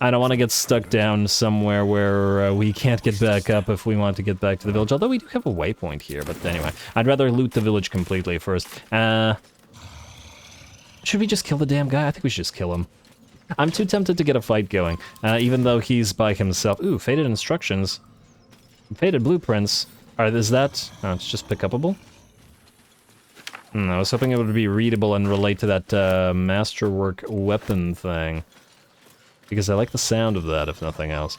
want to get stuck down somewhere where we can't get back up if we want to get back to the village. Although we do have a waypoint here, but anyway. I'd rather loot the village completely first. Should we just kill the damn guy? I think we should just kill him. I'm too tempted to get a fight going, even though he's by himself. Ooh, faded instructions. Faded blueprints. Is that... Oh, it's just pick upable? I was hoping it would be readable and relate to that masterwork weapon thing. Because I like the sound of that, if nothing else.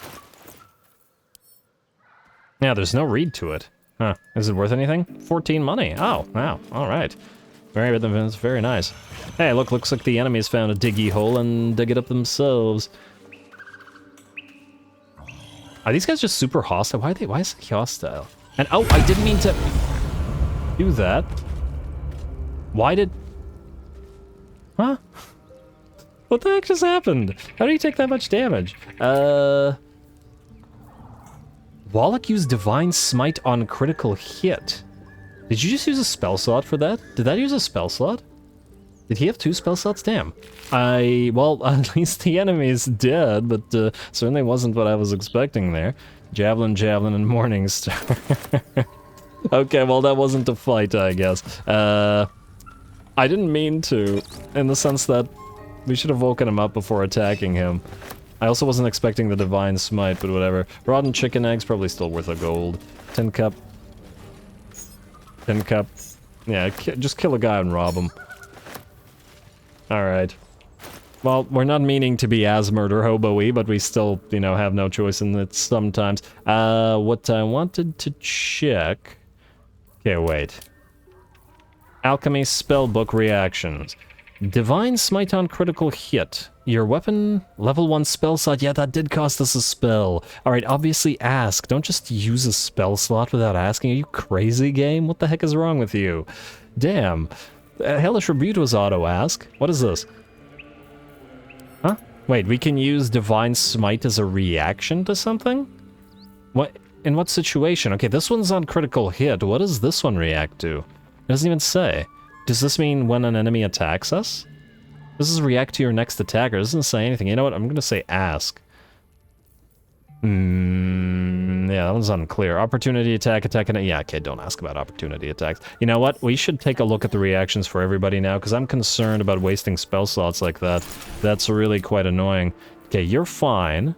Yeah, there's no read to it. Huh. Is it worth anything? 14 money. Oh, wow. Alright. Very nice. Hey, looks like the enemies found a diggy hole and dug it up themselves. Are these guys just super hostile? Why is it hostile? And oh, I didn't mean to do that. Why did... Huh? What the heck just happened? How did he take that much damage? Wallach used Divine Smite on critical hit. Did you just use a spell slot for that? Did that use a spell slot? Did he have 2 spell slots? Damn. Well, at least the enemy's dead, but certainly wasn't what I was expecting there. Javelin, and Morning Star. Okay, well, that wasn't a fight, I guess. I didn't mean to, in the sense that we should have woken him up before attacking him. I also wasn't expecting the Divine Smite, but whatever. Rotten chicken eggs, probably still worth a gold. Tin cup. Tin cup. Yeah, just kill a guy and rob him. Alright. Well, we're not meaning to be Asmerd or hobo-y, but we still, you know, have no choice in it sometimes. What I wanted to check... Okay, wait. Alchemy spellbook reactions. Divine Smite on critical hit. Your weapon, level 1 spell slot. Yeah, that did cost us a spell. Alright, obviously ask. Don't just use a spell slot without asking. Are you crazy, game? What the heck is wrong with you? Damn. Hellish Rebuke was auto-ask. What is this? Huh? Wait, we can use Divine Smite as a reaction to something? What? in what situation? Okay, this one's on critical hit. What does this one react to? It doesn't even say. Does this mean when an enemy attacks us? This is react to your next attacker. It doesn't say anything. You know what? I'm gonna say ask. Yeah, that one's unclear. Opportunity attack, and yeah, okay, don't ask about opportunity attacks. You know what? We should take a look at the reactions for everybody now, because I'm concerned about wasting spell slots like that. That's really quite annoying. Okay, you're fine.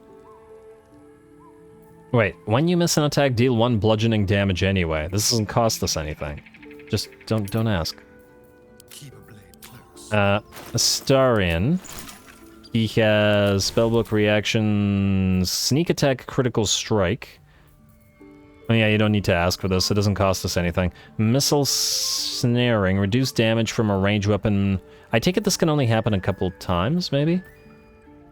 Wait, when you miss an attack, deal 1 bludgeoning damage anyway. This doesn't cost us anything. Just don't ask. Astarion. He has spellbook reactions, sneak attack, critical strike. Oh yeah, you don't need to ask for this. It doesn't cost us anything. Missile snaring, reduce damage from a ranged weapon. I take it this can only happen a couple times, maybe?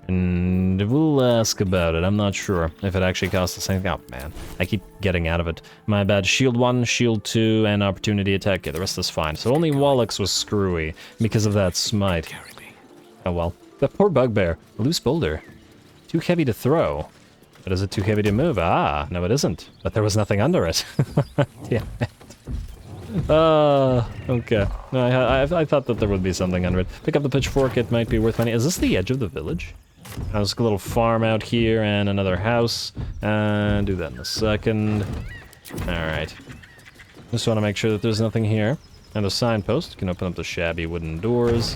And we'll ask about it. I'm not sure if it actually costs us anything. Oh man, I keep getting out of it. My bad. Shield 1, shield 2, and opportunity attack. Yeah, the rest is fine. So only Wallach's was screwy because of that smite. Oh well. The poor bugbear. Loose boulder. Too heavy to throw. But is it too heavy to move? Ah, no it isn't. But there was nothing under it. Damn it. Okay. No, I thought that there would be something under it. Pick up the pitchfork, it might be worth money. Is this the edge of the village? There's a little farm out here and another house. And do that in a second. Alright. Just want to make sure that there's nothing here. And the signpost. You can open up the shabby wooden doors.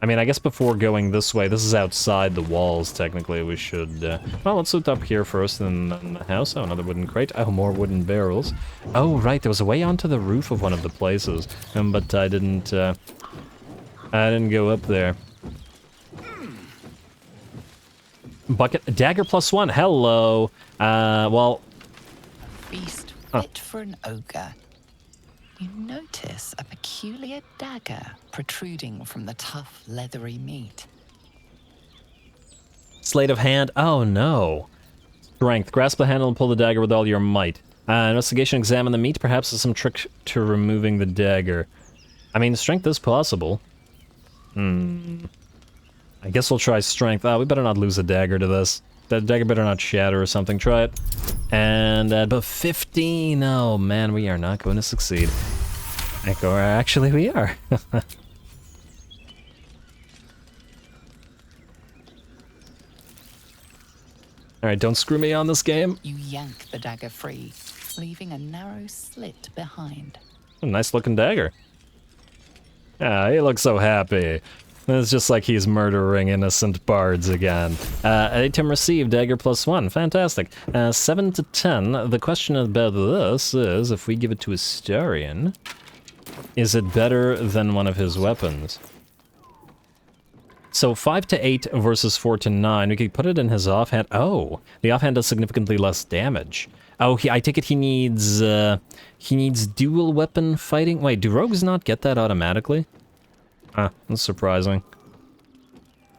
I mean, I guess before going this way, this is outside the walls, technically, we should, well, let's loot up here first, and then the house. Oh, another wooden crate. Oh, more wooden barrels. Oh, right, there was a way onto the roof of one of the places, but I didn't go up there. Bucket, dagger +1, hello! Well... Feast fit for an ogre. You notice a peculiar dagger protruding from the tough, leathery meat. Sleight of hand. Oh no. Strength. Grasp the handle and pull the dagger with all your might. Investigation. Examine the meat. Perhaps there's some trick to removing the dagger. I mean, strength is possible. I guess we'll try strength. Oh, we better not lose a dagger to this. That dagger better not shatter or something. Try it. And but 15. Oh man, we are not going to succeed. Or actually, we are. Alright, don't screw me on this game. You yank the dagger free, leaving a narrow slit behind. A nice looking dagger. Ah, he looks so happy. It's just like he's murdering innocent bards again. Item received, dagger +1. Fantastic. 7 to 10. The question about this is, if we give it to Astarion, is it better than one of his weapons? So 5 to 8 versus 4 to 9. We could put it in his offhand. Oh, the offhand does significantly less damage. Oh, I take it he needs dual weapon fighting. Wait, do rogues not get that automatically? Huh, that's surprising.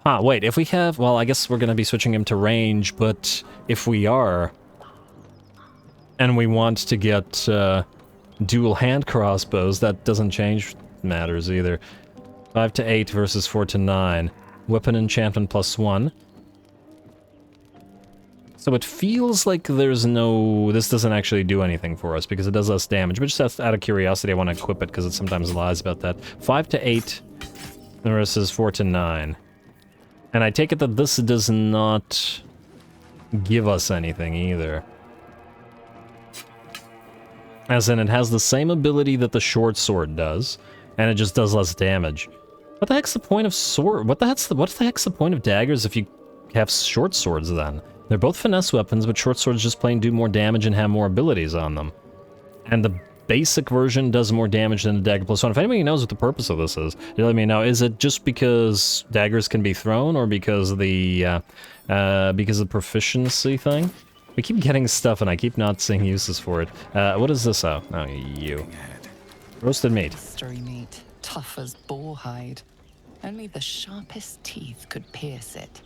Huh, wait, if we have... Well, I guess we're gonna be switching him to range, but if we are... And we want to get dual hand crossbows, that doesn't change matters either. 5 to 8 versus 4 to 9. Weapon enchantment +1. So it feels like there's no... This doesn't actually do anything for us, because it does less damage, but just out of curiosity I want to equip it, because it sometimes lies about that. 5 to 8... versus 4 to 9. And I take it that this does not give us anything either. As in, it has the same ability that the short sword does, and it just does less damage. What the heck's the point of sword? What the heck's the point of daggers if you have short swords then? They're both finesse weapons, but short swords just plain do more damage and have more abilities on them. And the basic version does more damage than the dagger +1. If anybody knows what the purpose of this is, let me know. Is it just because daggers can be thrown, or because of the proficiency thing? We keep getting stuff and I keep not seeing uses for it. What is this? Oh, you. Roasted meat. Mystery meat, tough as boar hide. Only the sharpest teeth could pierce it.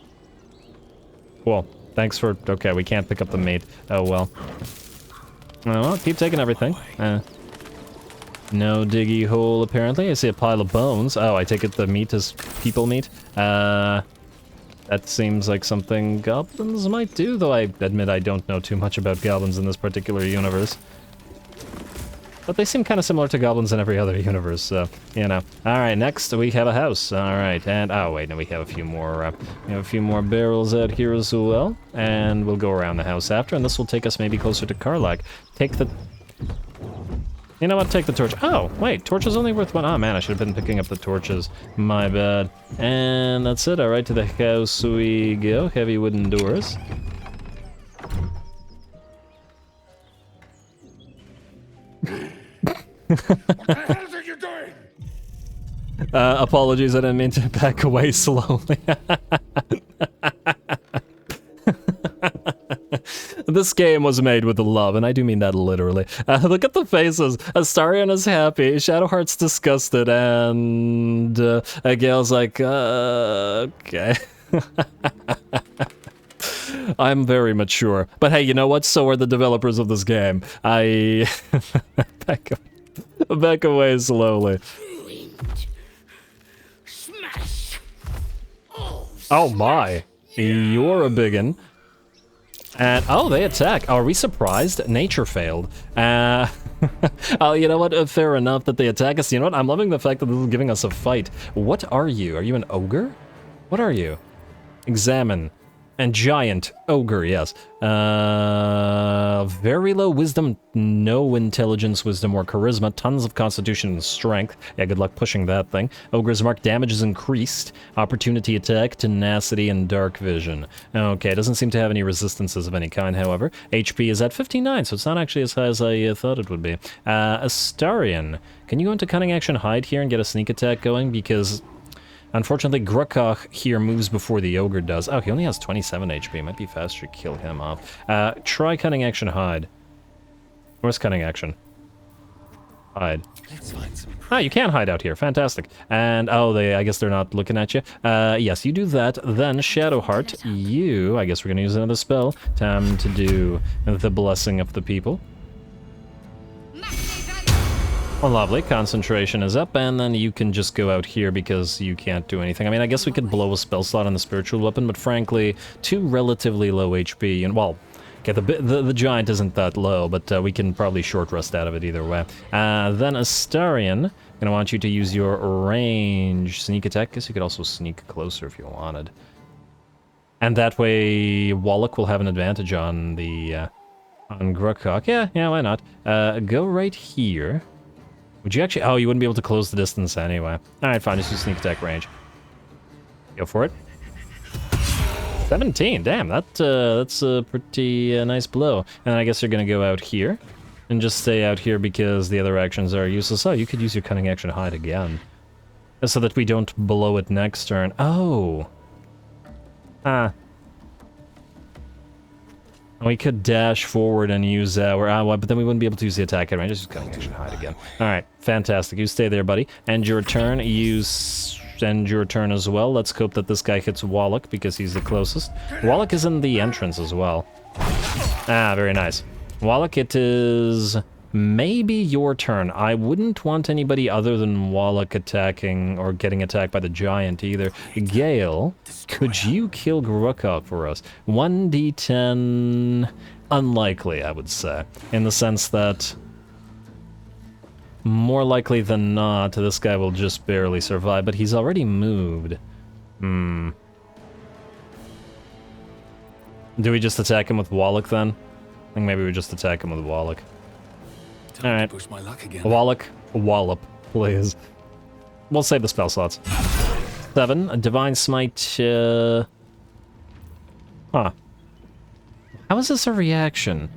Cool. Thanks for... Okay, we can't pick up the meat. Oh well. Well, keep taking everything. No diggy hole, apparently. I see a pile of bones. Oh, I take it the meat is people meat. That seems like something goblins might do, though I admit I don't know too much about goblins in this particular universe. But they seem kind of similar to goblins in every other universe, so, you know. Alright, next we have a house. Alright, and, oh wait, no, we have a few more barrels out here as well. And we'll go around the house after, and this will take us maybe closer to Karlach. Take the... You know what, take the torch. Oh, wait, torch is only worth one. Oh man, I should have been picking up the torches. My bad. And that's it, alright, to the house we go. Heavy wooden doors. What the hell are you doing? Apologies, I didn't mean to back away slowly. This game was made with love, and I do mean that literally. Look at the faces. Astarion is happy, Shadowheart's disgusted, and Gale's like, okay. I'm very mature. But hey, you know what? So are the developers of this game. I... back away slowly. Smash! Oh my. You're a biggin'. And, oh, they attack. Oh, are we surprised? Nature failed. Oh, you know what? Fair enough that they attack us. You know what? I'm loving the fact that this is giving us a fight. What are you? Are you an ogre? What are you? Examine. And giant. Ogre, yes. Very low wisdom, no intelligence, wisdom, or charisma. Tons of constitution and strength. Yeah, good luck pushing that thing. Ogre's mark damage is increased. Opportunity attack, tenacity, and dark vision. Okay, doesn't seem to have any resistances of any kind, however. HP is at 59, so it's not actually as high as I thought it would be. Astarion, can you go into cunning action hide here and get a sneak attack going? Because... unfortunately, Grukach here moves before the ogre does. Oh, he only has 27 HP. Might be faster to kill him off. Try cunning action hide. Where's cunning action? Hide. Let's find some. Ah, you can hide out here. Fantastic. And, oh, I guess they're not looking at you. Yes, you do that. Then, Shadowheart, I guess we're going to use another spell. Time to do the blessing of the people. Oh, lovely. Concentration is up, and then you can just go out here because you can't do anything. I mean, I guess we could blow a spell slot on the spiritual weapon, but frankly, two relatively low HP, and well, okay, the giant isn't that low, but we can probably short rest out of it either way. Then Astarion, gonna want you to use your range sneak attack. Guess you could also sneak closer if you wanted. And that way, Wallach will have an advantage on the on Grukach. Yeah, why not? Go right here. Would you actually... oh, you wouldn't be able to close the distance anyway. Alright, fine, just use sneak attack range. Go for it. 17, damn, that's a pretty nice blow. And I guess you're gonna go out here. And just stay out here because the other actions are useless. Oh, you could use your cunning action hide again. So that we don't blow it next turn. Oh! Ah. We could dash forward and use our... but then we wouldn't be able to use the attack at range. Just cunning action hide again. Alright, fantastic. You stay there, buddy. End your turn. End your turn as well. Let's hope that this guy hits Wallach because he's the closest. Wallach is in the entrance as well. Ah, very nice. Wallach, it is... maybe your turn. I wouldn't want anybody other than Wallach attacking or getting attacked by the giant either. Gale, could you kill Grukach for us? 1d10... unlikely, I would say. In the sense that... more likely than not, this guy will just barely survive, but he's already moved. Do we just attack him with Wallach then? I think maybe we just attack him with Wallach. Alright. Push my luck again. Wallach, wallop, please. We'll save the spell slots. 7, a Divine Smite, Huh. How is this a reaction?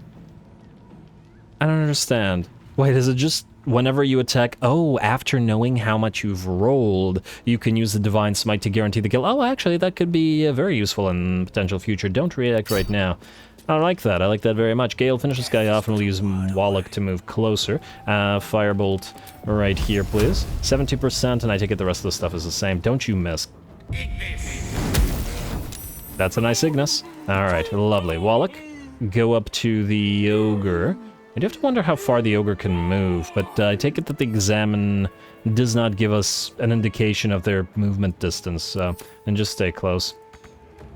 I don't understand. Wait, is it just whenever you attack... oh, after knowing how much you've rolled, you can use the Divine Smite to guarantee the kill. Oh, actually, that could be very useful in potential future. Don't react right now. I like that. I like that very much. Gale, finish this guy off, and we'll use Wallach to move closer. Firebolt right here, please. 70%, and I take it the rest of the stuff is the same. Don't you miss. That's a nice Ignis. Alright, lovely. Wallach, go up to the Ogre. I do have to wonder how far the Ogre can move, but I take it that the Examine does not give us an indication of their movement distance, so... and just stay close.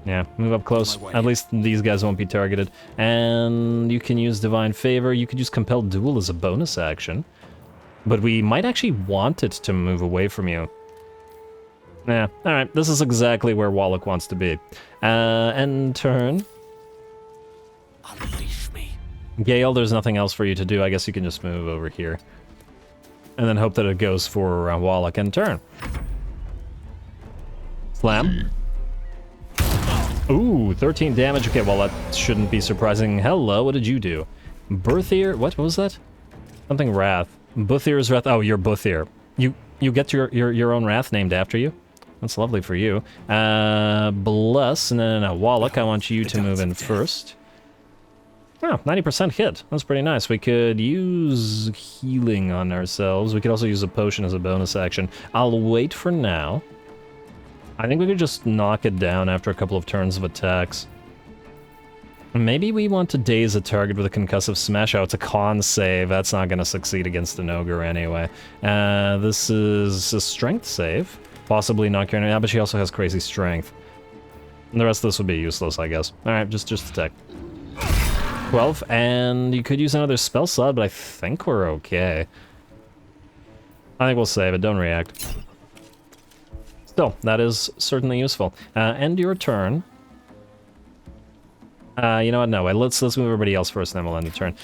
Yeah, move up close. At least these guys won't be targeted. And you can use Divine Favor. You could use Compelled Duel as a bonus action. But we might actually want it to move away from you. Yeah, alright. This is exactly where Wallach wants to be. End turn. Unleash me. Gale, there's nothing else for you to do. I guess you can just move over here. And then hope that it goes for Wallach. End turn. Slam. Ooh, 13 damage. Okay, well, that shouldn't be surprising. Hello, what did you do? Berthier? What was that? Something Wrath. Buthier's Wrath. Oh, you're Buthier. You get your own Wrath named after you? That's lovely for you. Bless, and then Wallach, I want you to move in first. Oh, 90% hit. That's pretty nice. We could use healing on ourselves. We could also use a potion as a bonus action. I'll wait for now. I think we could just knock it down after a couple of turns of attacks. Maybe we want to daze a target with a concussive smash. Oh, it's a con save. That's not going to succeed against an ogre anyway. This is a strength save. Possibly not carrying. Yeah, but she also has crazy strength. And the rest of this would be useless, I guess. Alright, just attack. 12, and you could use another spell slot, but I think we're okay. I think we'll save it. Don't react. Still, that is certainly useful. End your turn. You know what? No, wait, let's move everybody else first, and then we'll end the turn.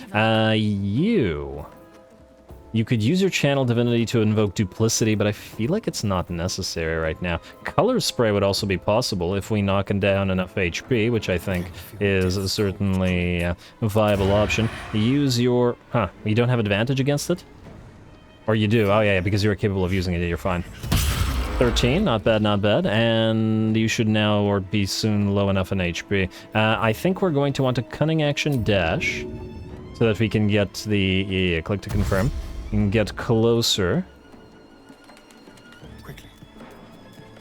You could use your channel divinity to invoke duplicity, but I feel like it's not necessary right now. Color spray would also be possible if we knock down enough HP, which I think is certainly a viable option. Use your... Huh, you don't have advantage against it? Or you do? Oh yeah, because you're capable of using it, you're fine. 13, not bad, not bad, and you should now or be soon low enough in HP. I think we're going to want a cunning action dash so that we can get the... Yeah, click to confirm. You can get closer. Quickly.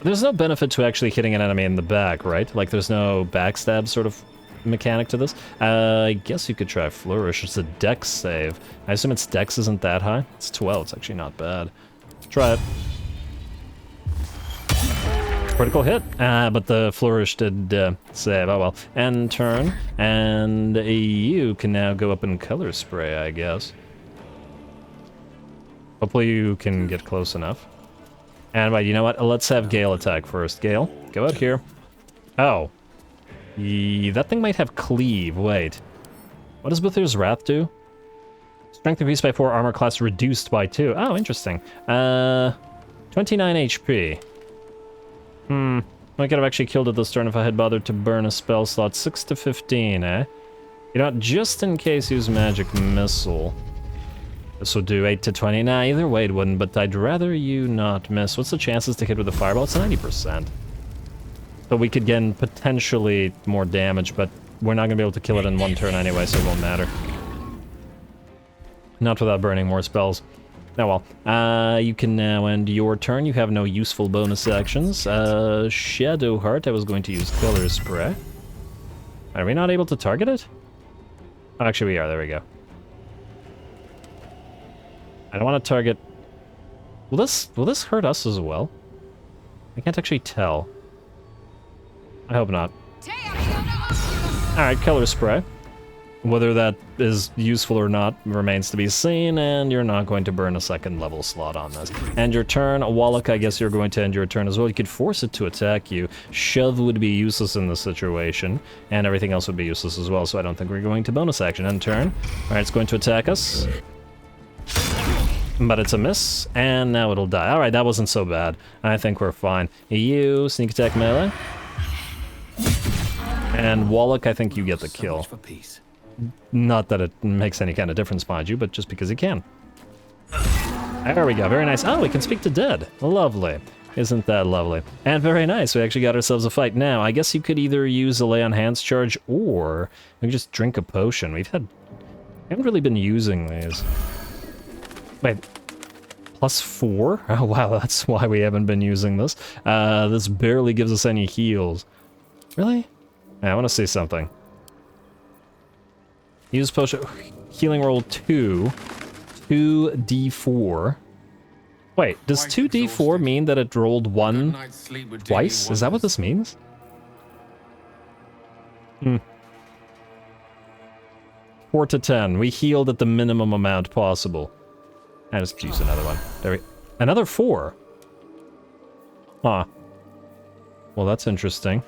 There's no benefit to actually hitting an enemy in the back, right? Like, there's no backstab sort of mechanic to this. I guess you could try Flourish. It's a dex save. I assume its dex isn't that high. It's 12. It's actually not bad. Try it. Critical hit, but the Flourish did save. Oh well. End turn, and you can now go up in Color Spray, I guess. Hopefully you can get close enough. And wait, you know what? Let's have Gale attack first. Gale, go out here. Oh. That thing might have Cleave. Wait. What does Buthier's Wrath do? Strength increased by 4, armor class reduced by 2. Oh, interesting. 29 HP. I could have actually killed it this turn if I had bothered to burn a spell slot. 6 to 15, eh? You know, just in case, use Magic Missile. This will do 8 to 20. Nah, either way it wouldn't, but I'd rather you not miss. What's the chances to hit with a fireball? It's 90%. So we could get potentially more damage, but we're not going to be able to kill it in one turn anyway, so it won't matter. Not without burning more spells. Oh well. You can now end your turn. You have no useful bonus actions. Shadow Heart, I was going to use Color Spray. Are we not able to target it? Oh, actually we are, there we go. I don't want to target... Will this hurt us as well? I can't actually tell. I hope not. Alright, Color Spray. Whether that is useful or not remains to be seen, and you're not going to burn a second level slot on this. End your turn. Wallach, I guess you're going to end your turn as well. You could force it to attack you. Shove would be useless in this situation, and everything else would be useless as well, so I don't think we're going to bonus action. End turn. Alright, it's going to attack us. But it's a miss, and now it'll die. Alright, that wasn't so bad. I think we're fine. You, sneak attack melee. And Wallach, I think you get the kill. Not that it makes any kind of difference, mind you, but just because he can. There we go, very nice. Oh, we can speak to dead. Lovely. Isn't that lovely? And very nice, we actually got ourselves a fight. Now, I guess you could either use a Lay on Hands charge, or we could just drink a potion. We haven't really been using these. Wait, +4? Oh wow, that's why we haven't been using this. This barely gives us any heals. Really? Yeah, I want to see something. Use potion. Healing roll 2. 2d4. Wait, does 2d4 mean that it rolled 1 twice? Is that what this means? 4 to 10. We healed at the minimum amount possible. I just use another one. There we... Another 4? Huh. Well, that's interesting.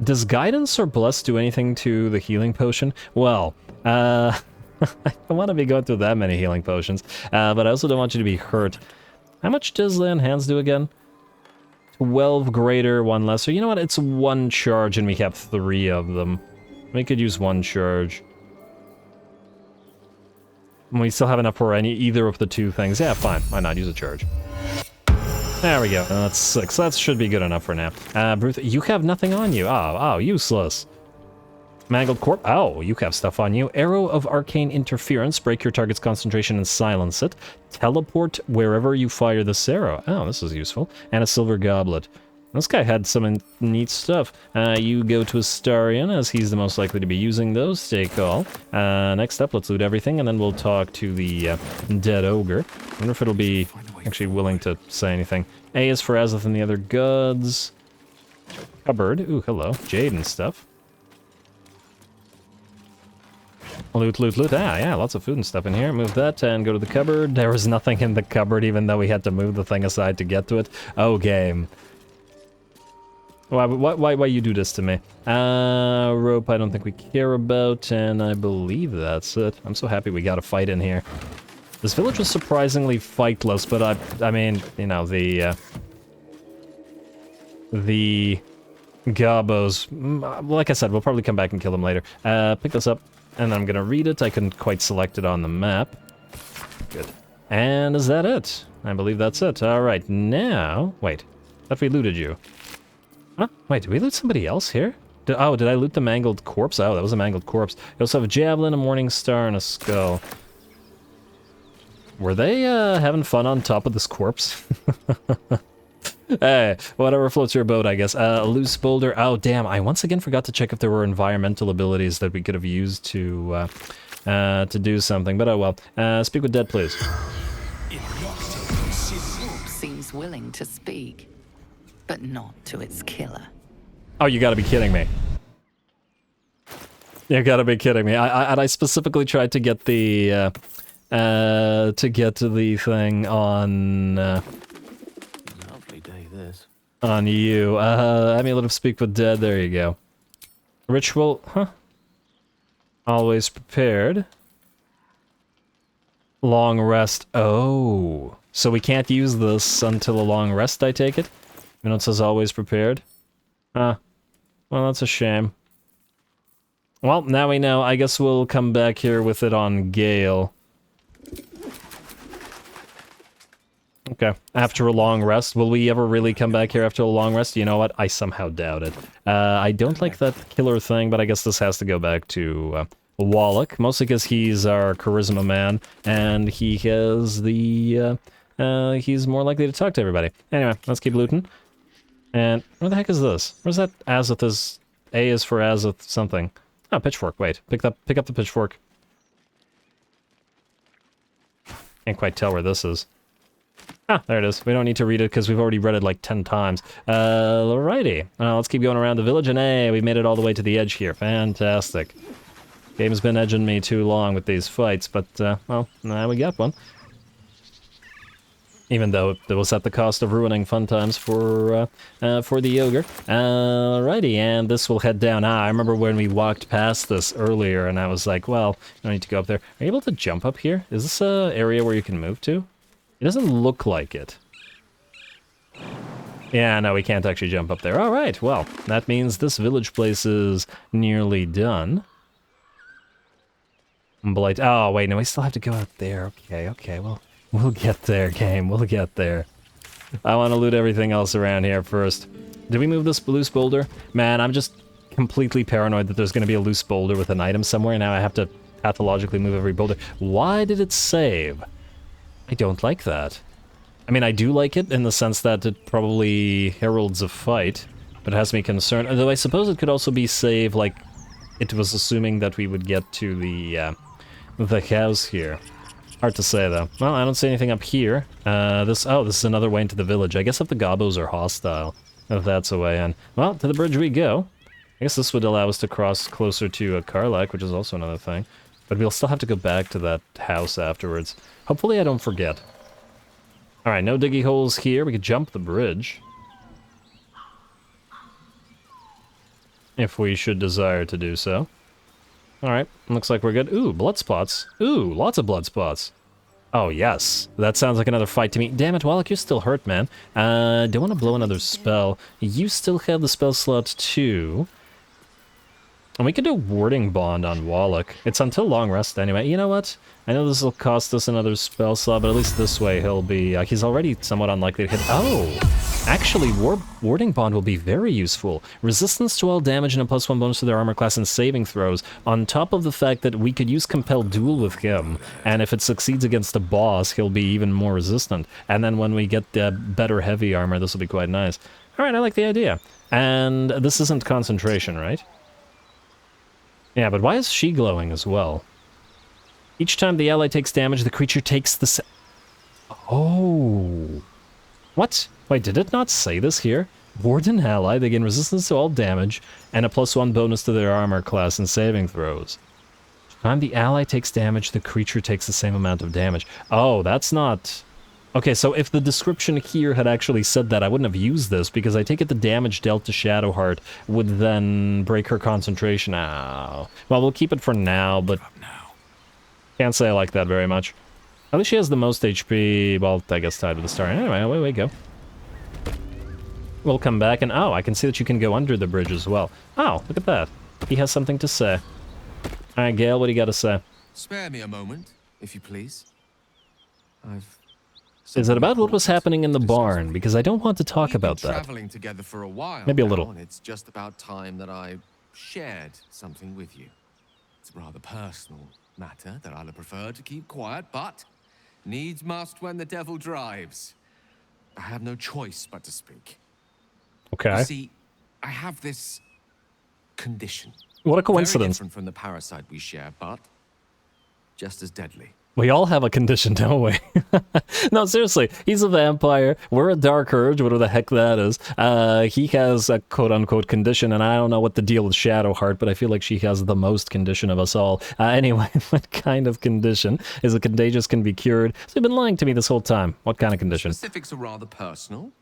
Does guidance or bless do anything to the healing potion? Well, I don't want to be going through that many healing potions, but I also don't want you to be hurt. How much does lay on hands do again? 12 greater, 1 lesser. You know what? It's 1 charge and we have 3 of them. We could use 1 charge. We still have enough for either of the 2 things. Yeah, fine. Why not? Use a charge. There we go. That's 6. That should be good enough for now. Bruce, you have nothing on you. Oh, useless. Mangled Corpse. Oh, you have stuff on you. Arrow of Arcane Interference. Break your target's concentration and silence it. Teleport wherever you fire this arrow. Oh, this is useful. And a Silver Goblet. This guy had some neat stuff. You go to Astarion, as he's the most likely to be using those. Take all. Next up, let's loot everything, and then we'll talk to the dead ogre. I wonder if it'll be actually willing to say anything. A is for Azith and the other gods. Cupboard. Ooh, hello. Jade and stuff. Loot, loot, loot. Ah, yeah, lots of food and stuff in here. Move that and go to the cupboard. There was nothing in the cupboard, even though we had to move the thing aside to get to it. Oh, game. Why you do this to me? Rope I don't think we care about, and I believe that's it. I'm so happy we got a fight in here. This village was surprisingly fightless, but I mean, you know, the Gobos, like I said, we'll probably come back and kill them later. Pick this up, and I'm gonna read it. I couldn't quite select it on the map. Good. And is that it? I believe that's it. Alright, now... Wait, I thought we looted you. Huh? Wait, did we loot somebody else here? Did I loot the mangled corpse? Oh, that was a mangled corpse. You also have a javelin, a morning star, and a skull. Were they having fun on top of this corpse? Hey, whatever floats your boat, I guess. A loose boulder. Oh, damn, I once again forgot to check if there were environmental abilities that we could have used to do something, but oh well. Speak with Dead, please. Seems willing to speak, but not to its killer. Oh, you gotta be kidding me. You gotta be kidding me. I specifically tried to get the, thing on, Lovely day, this. on you. Amulet of Speak with Dead, there you go. Ritual, huh? Always prepared. Long rest, oh. So we can't use this until a long rest, I take it? You know, it says always prepared. Well, that's a shame. Well, now we know. I guess we'll come back here with it on Gale. Okay, after a long rest. Will we ever really come back here after a long rest? You know what? I somehow doubt it. I don't like that killer thing, but I guess this has to go back to Wallach, mostly because he's our charisma man, and he has the... he's more likely to talk to everybody. Anyway, let's keep looting. And where the heck is this? Where's that Azith is... A is for Azith something. Oh, pitchfork, wait. Pick up the pitchfork. Can't quite tell where this is. Ah, there it is. We don't need to read it because we've already read it like 10 times. Alrighty. Let's keep going around the village, and hey, we made it all the way to the edge here. Fantastic. Game's been edging me too long with these fights, but, well, now we got one. Even though it was at the cost of ruining fun times for the ogre. Alrighty, and this will head down. I remember when we walked past this earlier, and I was like, well, I don't need to go up there. Are you able to jump up here? Is this a area where you can move to? It doesn't look like it. Yeah, no, we can't actually jump up there. Alright, well, that means this village place is nearly done. Blight. Oh, wait, no, we still have to go out there. Okay, well... We'll get there, game. We'll get there. I want to loot everything else around here first. Did we move this loose boulder? Man, I'm just completely paranoid that there's going to be a loose boulder with an item somewhere. Now I have to pathologically move every boulder. Why did it save? I don't like that. I mean, I do like it in the sense that it probably heralds a fight, but it has me concerned. Although I suppose it could also be save, like, it was assuming that we would get to the house here. Hard to say, though. Well, I don't see anything up here. This is another way into the village. I guess if the Gobos are hostile, if that's a way in. Well, to the bridge we go. I guess this would allow us to cross closer to Karlak, which is also another thing. But we'll still have to go back to that house afterwards. Hopefully I don't forget. Alright, no diggy holes here. We could jump the bridge. If we should desire to do so. Alright, looks like we're good. Ooh, blood spots. Ooh, lots of blood spots. Oh, yes. That sounds like another fight to me. Damn it, Wallach, you're still hurt, man. Don't want to blow another spell. You still have the spell slot too. And we could do Warding Bond on Wallach. It's until long rest anyway. You know what? I know this will cost us another spell slot, but at least this way he'll be... he's already somewhat unlikely to hit... Oh! Actually, Warding Bond will be very useful. Resistance to all damage and a +1 bonus to their armor class and saving throws, on top of the fact that we could use Compelled Duel with him, and if it succeeds against a boss, he'll be even more resistant. And then when we get the better heavy armor, this will be quite nice. Alright, I like the idea. And this isn't concentration, right? Yeah, but why is she glowing as well? Each time the ally takes damage, the creature takes the... Oh. What? Wait, did it not say this here? Ward an ally, they gain resistance to all damage, and a +1 bonus to their armor class and saving throws. Each time the ally takes damage, the creature takes the same amount of damage. Oh, that's not... Okay, so if the description here had actually said that, I wouldn't have used this, because I take it the damage dealt to Shadowheart would then break her concentration. Ow. Well, we'll keep it for now, but can't say I like that very much. At least she has the most HP, well, I guess tied with the star. Anyway, away we go. We'll come back, and oh, I can see that you can go under the bridge as well. Oh, look at that. He has something to say. Alright, Gale, what do you got to say? Spare me a moment, if you please. Is it about what was happening in the barn? Because I don't want to talk about that. Traveling together for a while. Maybe a now, little. and it's just about time that I shared something with you. It's a rather personal matter that I'd have preferred to keep quiet, but needs must when the devil drives. I have no choice but to speak. Okay. You see, I have this condition. What a coincidence. Very different from the parasite we share, but just as deadly. We all have a condition, don't we? No, seriously, he's a vampire, we're a dark urge, whatever the heck that is. He has a quote-unquote condition, and I don't know what the deal with Shadowheart, but I feel like she has the most condition of us all. Anyway, what kind of condition? Is it contagious, can be cured? So you've been lying to me this whole time. What kind of condition? The specifics are rather personal,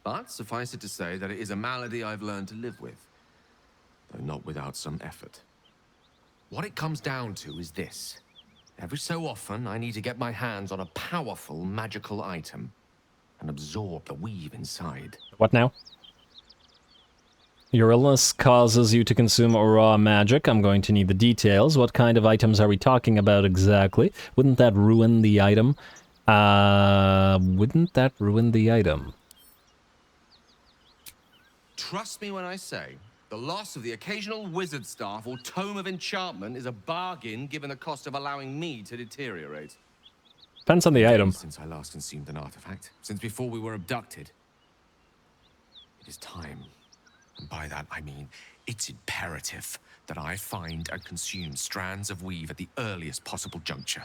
but suffice it to say that it is a malady I've learned to live with, though not without some effort. What it comes down to is this. Every so often, I need to get my hands on a powerful magical item and absorb the weave inside. What now? Your illness causes you to consume raw magic. I'm going to need the details. What kind of items are we talking about exactly? Wouldn't that ruin the item? Wouldn't that ruin the item? Trust me when I say, the loss of the occasional wizard staff or tome of enchantment is a bargain given the cost of allowing me to deteriorate. Depends on the item. Since I last consumed an artifact, since before we were abducted. It is time. And by that I mean, it's imperative that I find and consume strands of weave at the earliest possible juncture.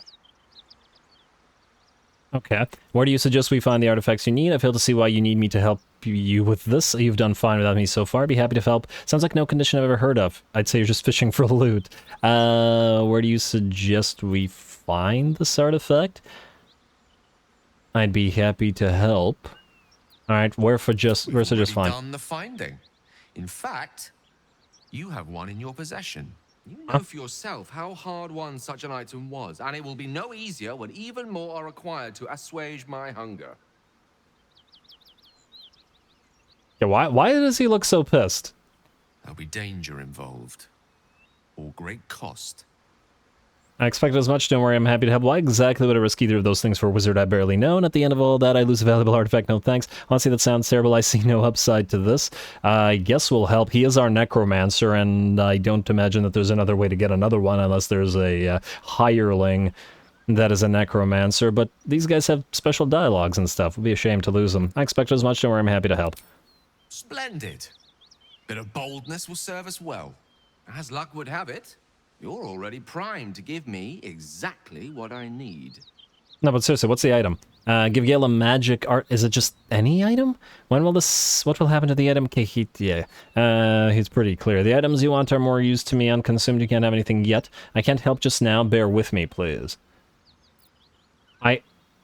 Okay. Where do you suggest we find the artifacts you need? I fail to see why you need me to help you with this. You've done fine without me so far. Be happy to help. Sounds like no condition I've ever heard of. I'd say you're just fishing for loot. Where do you suggest we find this artifact? I'd be happy to help. Alright, where suggest find? Done the finding. In fact, you have one in your possession. You know for yourself how hard won such an item was, and it will be no easier when even more are required to assuage my hunger. Yeah, why does he look so pissed? There'll be danger involved, or great cost. I expected as much, don't worry, I'm happy to help. Why exactly would I risk either of those things for a wizard I barely know? And at the end of all that, I lose a valuable artifact, no thanks. Honestly, that sounds terrible, I see no upside to this. I guess we'll help. He is our necromancer, and I don't imagine that there's another way to get another one unless there's a hireling that is a necromancer, but these guys have special dialogues and stuff. It'd be a shame to lose them. I expected as much, don't worry, I'm happy to help. Splendid. Bit of boldness will serve us well. As luck would have it, you're already primed to give me exactly what I need. No, but seriously, what's the item? Give Gale a magic art. Is it just any item? When will this... What will happen to the item? Okay, he's pretty clear. The items you want are more used to me, unconsumed. You can't have anything yet. I can't help just now. Bear with me, please.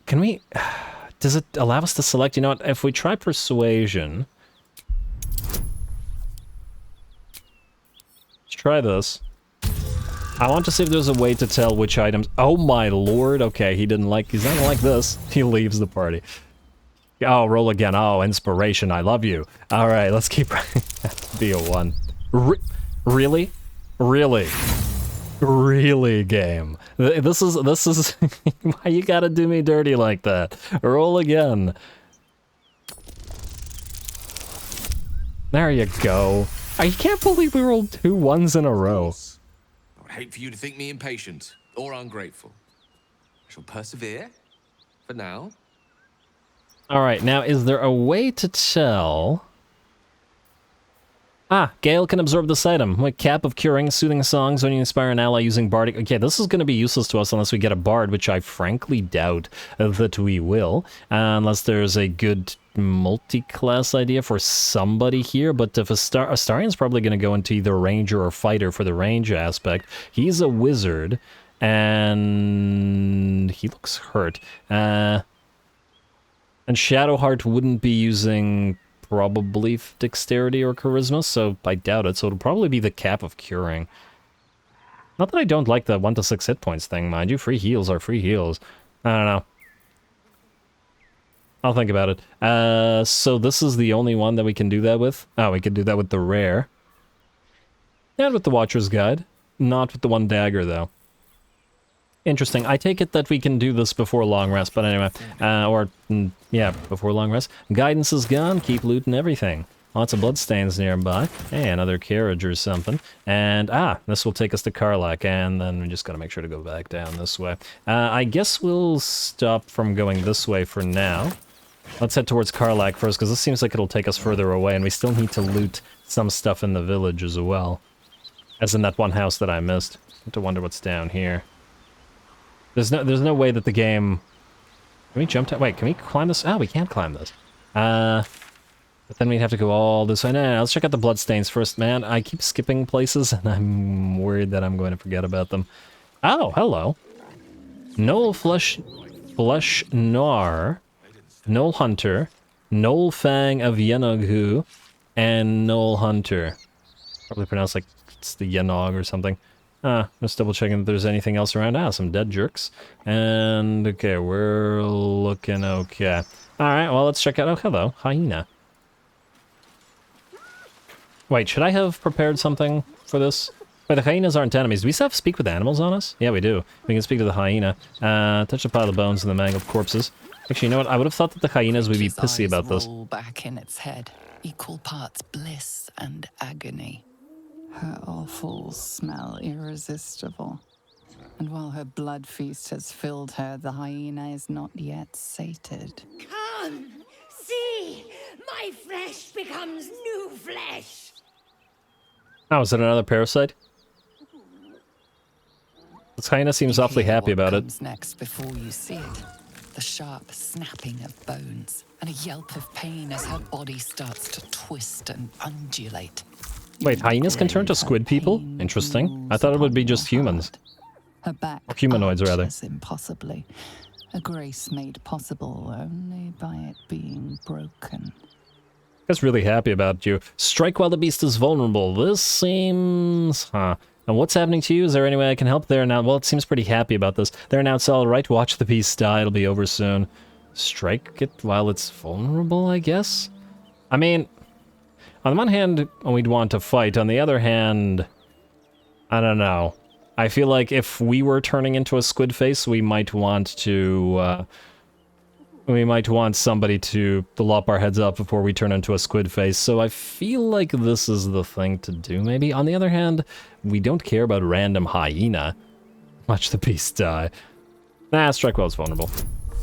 Can we... Does it allow us to select? You know what? If we try persuasion... Let's try this. I want to see if there's a way to tell which items... Oh my lord, okay, he's not gonna like this. He leaves the party. Oh, roll again. Oh, inspiration, I love you. Alright, let's keep... Be a 1. Really? Really? Really, game? This is... Why you gotta do me dirty like that? Roll again. There you go. I can't believe we rolled 2 1s in a row. I hate for you to think me impatient or ungrateful. I shall persevere for now. Alright, now is there a way to tell... Ah, Gale can absorb this item. Like Cap of Curing, soothing songs when you inspire an ally using bardic... Okay, this is going to be useless to us unless we get a bard, which I frankly doubt that we will. Unless there's a good multi-class idea for somebody here, but if Astarian's probably going to go into either ranger or fighter for the range aspect. He's a wizard, and he looks hurt. And Shadowheart wouldn't be using probably dexterity or charisma, so I doubt it, so it'll probably be the Cap of Curing. Not that I don't like the 1 to 6 hit points thing, mind you. Free heals are free heals. I don't know. I'll think about it. So this is the only one that we can do that with? Oh, we could do that with the rare. And with the Watcher's Guide. Not with the 1 dagger, though. Interesting. I take it that we can do this before long rest, but anyway. Yeah, before long rest. Guidance is gone. Keep looting everything. Lots of bloodstains nearby. Hey, another carriage or something. And, this will take us to Karlach, and then we just gotta make sure to go back down this way. I guess we'll stop from going this way for now. Let's head towards Karlach first, because this seems like it'll take us further away, and we still need to loot some stuff in the village as well. As in that one house that I missed. I have to wonder what's down here. There's no way that the game... Can we jump down? Wait, can we climb this? Oh, we can't climb this. But then we'd have to go all this way. No, let's check out the bloodstains first, man. I keep skipping places, and I'm worried that I'm going to forget about them. Oh, hello. Knoll Flesh Noir, Knoll Hunter, Knoll Fang of Yenoghu, and Knoll Hunter. Probably pronounced like it's the Yenog or something. Just double checking if there's anything else around. Some dead jerks. And, okay, we're looking okay. Alright, well, let's check out... Oh, hello, hyena. Wait, should I have prepared something for this? Wait, the hyenas aren't enemies. Do we still have speak with animals on us? Yeah, we do. We can speak to the hyena. Touch a pile of bones and the mangled corpses. Actually, you know what? I would have thought that the hyenas would be pissy about this. Roll back in its head, equal parts bliss and agony. Her offals smell irresistible. And while her blood feast has filled her, the hyena is not yet sated. Come, see, my flesh becomes new flesh. Oh, is it another parasite? This hyena seems awfully happy about it. Comes next before you see it. The sharp snapping of bones and a yelp of pain as her body starts to twist and undulate. Wait, hyenas can turn to squid people? Interesting. I thought it would be just humans. Her back or humanoids, rather. Impossibly. A grace made possible only by it being broken. Guy's really happy about you. Strike while the beast is vulnerable. This seems... And what's happening to you? Is there any way I can help there now? Well, it seems pretty happy about this. There now, it's all right. Watch the beast die. It'll be over soon. Strike it while it's vulnerable, I guess? I mean... On the one hand, we'd want to fight. On the other hand, I don't know. I feel like if we were turning into a squid face, we might want to, we might want somebody to lop our heads up before we turn into a squid face. So I feel like this is the thing to do, maybe. On the other hand, we don't care about random hyena. Watch the beast die. Nah, strike while it's vulnerable.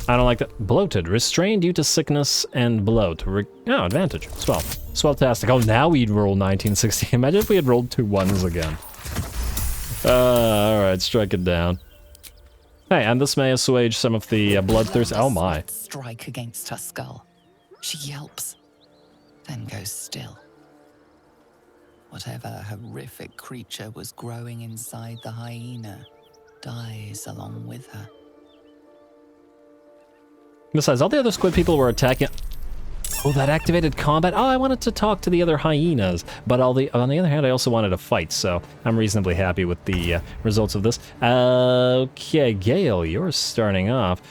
I don't like that. Bloated. Restrained due to sickness and bloat. Oh, advantage. Swell. Swelltastic. Oh, now we'd roll 1960. Imagine if we had rolled 2 1s again. Alright, strike it down. Hey, and this may assuage some of the bloodthirst. Oh my. Strike against her skull. She yelps, then goes still. Whatever horrific creature was growing inside the hyena dies along with her. Besides, all the other squid people were attacking. Oh, that activated combat. Oh, I wanted to talk to the other hyenas, but on the other hand, I also wanted to fight, so I'm reasonably happy with the results of this. Okay, Gale, you're starting off.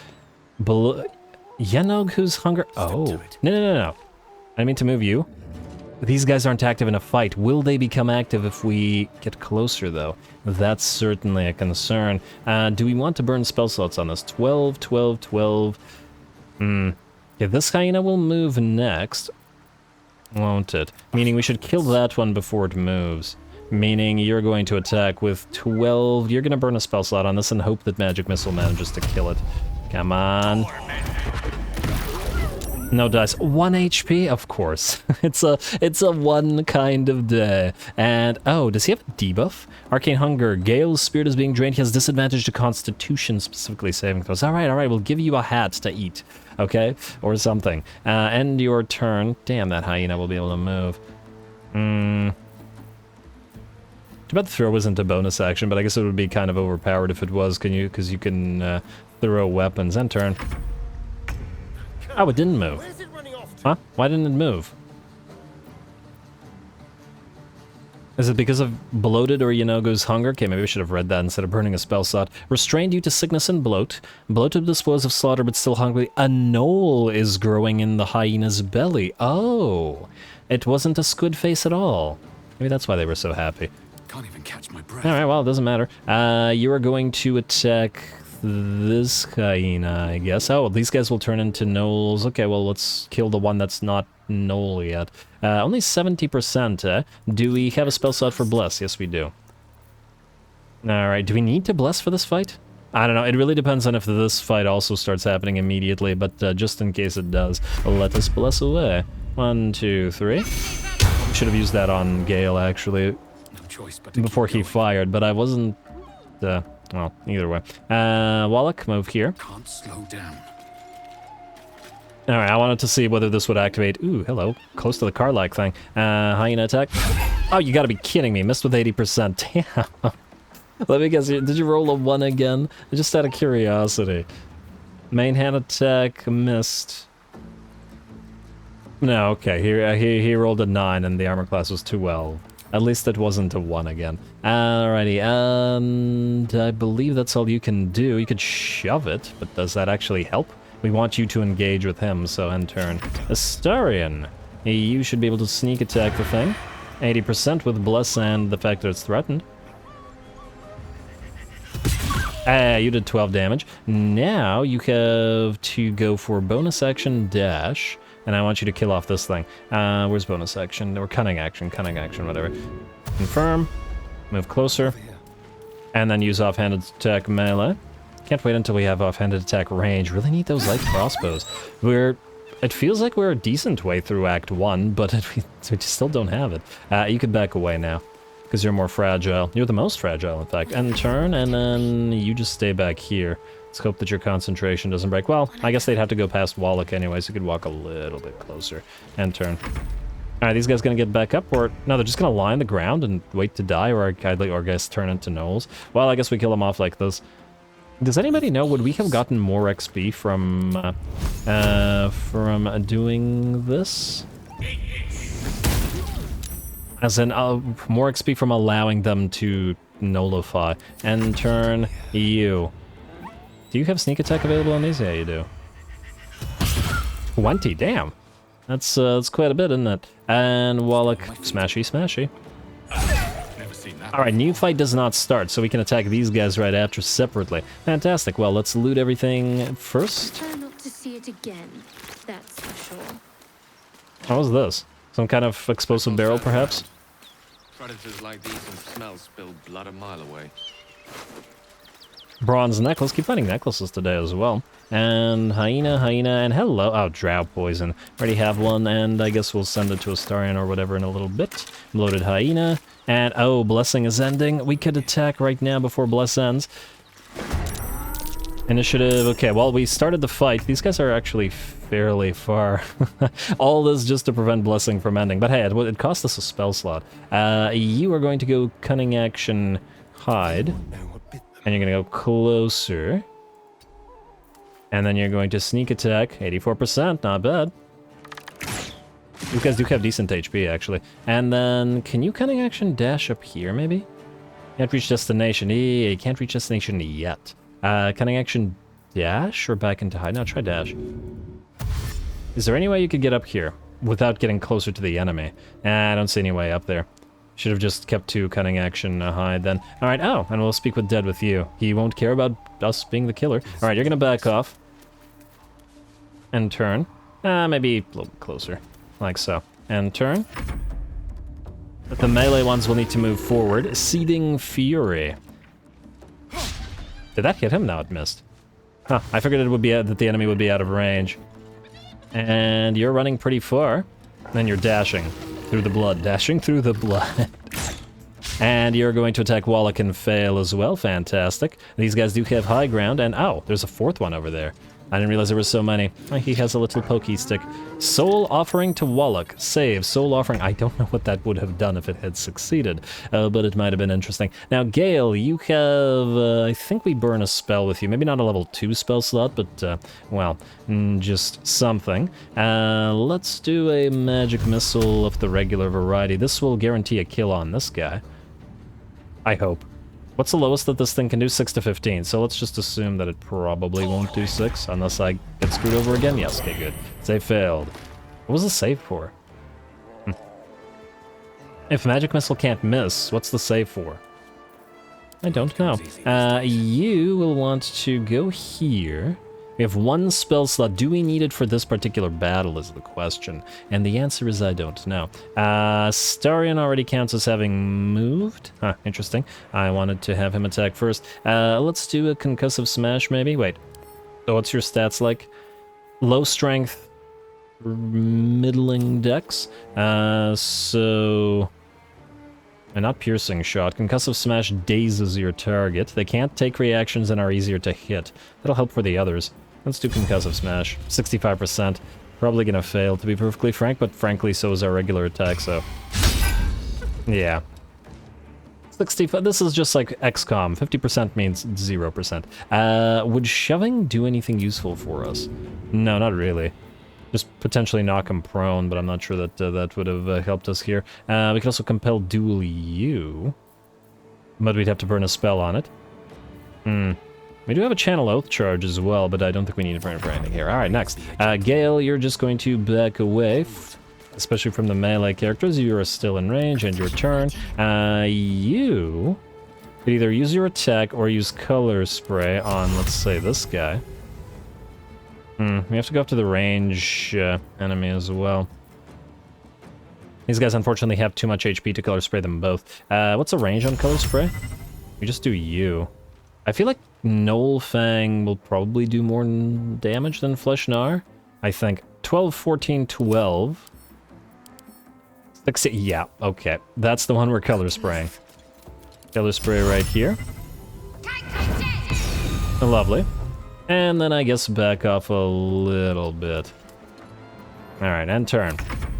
Yenog, who's hunger? Oh, no. I mean to move you. These guys aren't active in a fight. Will they become active if we get closer, though? That's certainly a concern. Do we want to burn spell slots on this? 12, 12, 12. Yeah, this hyena will move next, won't it? Meaning we should kill that one before it moves. Meaning you're going to attack with 12. You're going to burn a spell slot on this and hope that Magic Missile manages to kill it. Come on. No dice. 1 HP? Of course. It's a one kind of day. And, oh, does he have a debuff? Arcane Hunger. Gale's spirit is being drained. He has disadvantage to Constitution, specifically saving throws. Alright, we'll give you a hat to eat. Okay? Or something. End your turn. Damn, that hyena will be able to move. Too bad the throw isn't a bonus action, but I guess it would be kind of overpowered if it was, because you can throw weapons. End turn. Oh, it didn't move. Huh? Why didn't it move? Is it because of bloated or Yenogo's hunger? Okay, maybe we should have read that instead of burning a spell slot. Restrained due to sickness and bloat. Bloated dispose of slaughter but still hungry. A knoll is growing in the hyena's belly. Oh, it wasn't a squid face at all. Maybe that's why they were so happy. Can't even catch my breath. Alright, well, it doesn't matter. You are going to attack this hyena, I guess. Oh, these guys will turn into gnolls. Okay, well, let's kill the one that's not gnoll yet. Only 70%, Do we have a spell slot for Bless? Yes, we do. Alright, do we need to Bless for this fight? I don't know, it really depends on if this fight also starts happening immediately, but just in case it does, let us Bless away. 1, 2, 3. Should have used that on Gale, actually, No choice but to before keep he going. fired, but I wasn't... well, either way. Wallach, move here. Can't slow down. Alright, I wanted to see whether this would activate... Ooh, hello. Close to the car-like thing. Hyena attack. Oh, you gotta be kidding me. Missed with 80%. Damn. Let me guess, did you roll a 1 again? Just out of curiosity. Main hand attack, missed. No, okay. He rolled a 9 and the armor class was 12. At least it wasn't a 1 again. Alrighty, and I believe that's all you can do. You could shove it, but does that actually help? We want you to engage with him, so end turn. Astarion, you should be able to sneak attack the thing. 80% with Bless and the fact that it's threatened. You did 12 damage. Now you have to go for bonus action dash. And I want you to kill off this thing. Where's bonus action? Or cunning action, whatever. Confirm. Move closer. And then use offhanded attack melee. Can't wait until we have offhanded attack range. Really need those light crossbows. It feels like we're a decent way through Act 1, but we just still don't have it. You could back away now, because you're more fragile. You're the most fragile, in fact. End turn, and then you just stay back here. Let's hope that your concentration doesn't break. Well, I guess they'd have to go past Wallach anyway, so you could walk a little bit closer. End turn. Alright, these guys gonna get back up, or... No, they're just gonna lie on the ground and wait to die, or I guess turn into gnolls. Well, I guess we kill them off like this. Does anybody know, would we have gotten more XP from doing this? As in, more XP from allowing them to nullify. End turn, you. Do you have sneak attack available on these? Yeah, you do. 20, damn. That's quite a bit, isn't it? And Wallach, smashy. Never seen that. Alright, new fight does not start, so we can attack these guys right after separately. Fantastic. Well, let's loot everything first. Try not to see it again, that's for sure. What was this? Some kind of explosive barrel, perhaps? Predators like these can smell spilled blood a mile away. Bronze necklace. Keep finding necklaces today as well. And hyena, and hello. Oh, drought poison. Already have one, and I guess we'll send it to Astarion or whatever in a little bit. Bloated hyena. And, oh, blessing is ending. We could attack right now before bless ends. Initiative, okay, well, we started the fight. These guys are actually fairly far. All this just to prevent Blessing from ending. But hey, it cost us a spell slot. You are going to go Cunning Action Hide. And you're going to go closer. And then you're going to Sneak Attack, 84%, not bad. These guys do have decent HP, actually. And then, can you Cunning Action Dash up here, maybe? Can't reach destination. Yeah, you can't reach destination yet. Cunning Action Dash or back into Hide? No, try Dash. Is there any way you could get up here without getting closer to the enemy? I don't see any way up there. Should have just kept to Cunning Action Hide then. Alright, oh, and we'll speak with Dead with you. He won't care about us being the killer. Alright, you're gonna back off. And turn. Maybe a little bit closer. Like so. And turn. But the melee ones will need to move forward. Seething Fury. Did that hit him? No, it missed. Huh, I figured it would be that the enemy would be out of range. And you're running pretty far. Then you're dashing through the blood. Dashing through the blood. And you're going to attack Wallach and fail as well. Fantastic. These guys do have high ground. And oh, there's a fourth one over there. I didn't realize there were so many. He has a little pokey stick. Soul Offering to Wallach. Save. Soul Offering. I don't know what that would have done if it had succeeded, but it might have been interesting. Now, Gale, you have... I think we burn a spell with you. Maybe not a level 2 spell slot, but, well, just something. Let's do a Magic Missile of the regular variety. This will guarantee a kill on this guy. I hope. What's the lowest that this thing can do? 6 to 15. So let's just assume that it probably won't do 6, unless I get screwed over again. Yes, okay, good. Save failed. What was the save for? If Magic Missile can't miss, what's the save for? I don't know. You will want to go here. We have 1 spell slot. Do we need it for this particular battle is the question. And the answer is I don't know. Starion already counts as having moved. Huh, interesting. I wanted to have him attack first. Let's do a Concussive Smash maybe. Wait. So what's your stats like? Low strength, middling dex. So... And not Piercing Shot. Concussive Smash dazes your target. They can't take reactions and are easier to hit. That'll help for the others. Let's do Concussive Smash. 65%. Probably gonna fail, to be perfectly frank, but frankly, so is our regular attack, so... Yeah. 65... This is just like XCOM. 50% means 0%. Would shoving do anything useful for us? No, not really. Just potentially knock him prone, but I'm not sure that that would have helped us here. We could also compel duel you, but we'd have to burn a spell on it. We do have a Channel Oath charge as well, but I don't think we need it for anything here. Alright, next. Gale, you're just going to back away, especially from the melee characters. You are still in range, and your turn. You could either use your attack or use Color Spray on, let's say, this guy. We have to go up to the range enemy as well. These guys unfortunately have too much HP to Color Spray them both. What's the range on Color Spray? We just do you. I feel like Knoll Fang will probably do more damage than Flesh Gnar. I think. 12, 14, 12. 16, yeah, okay. That's the one we're Color Spraying. Color Spray right here. Lovely. And then I guess back off a little bit. Alright, and turn.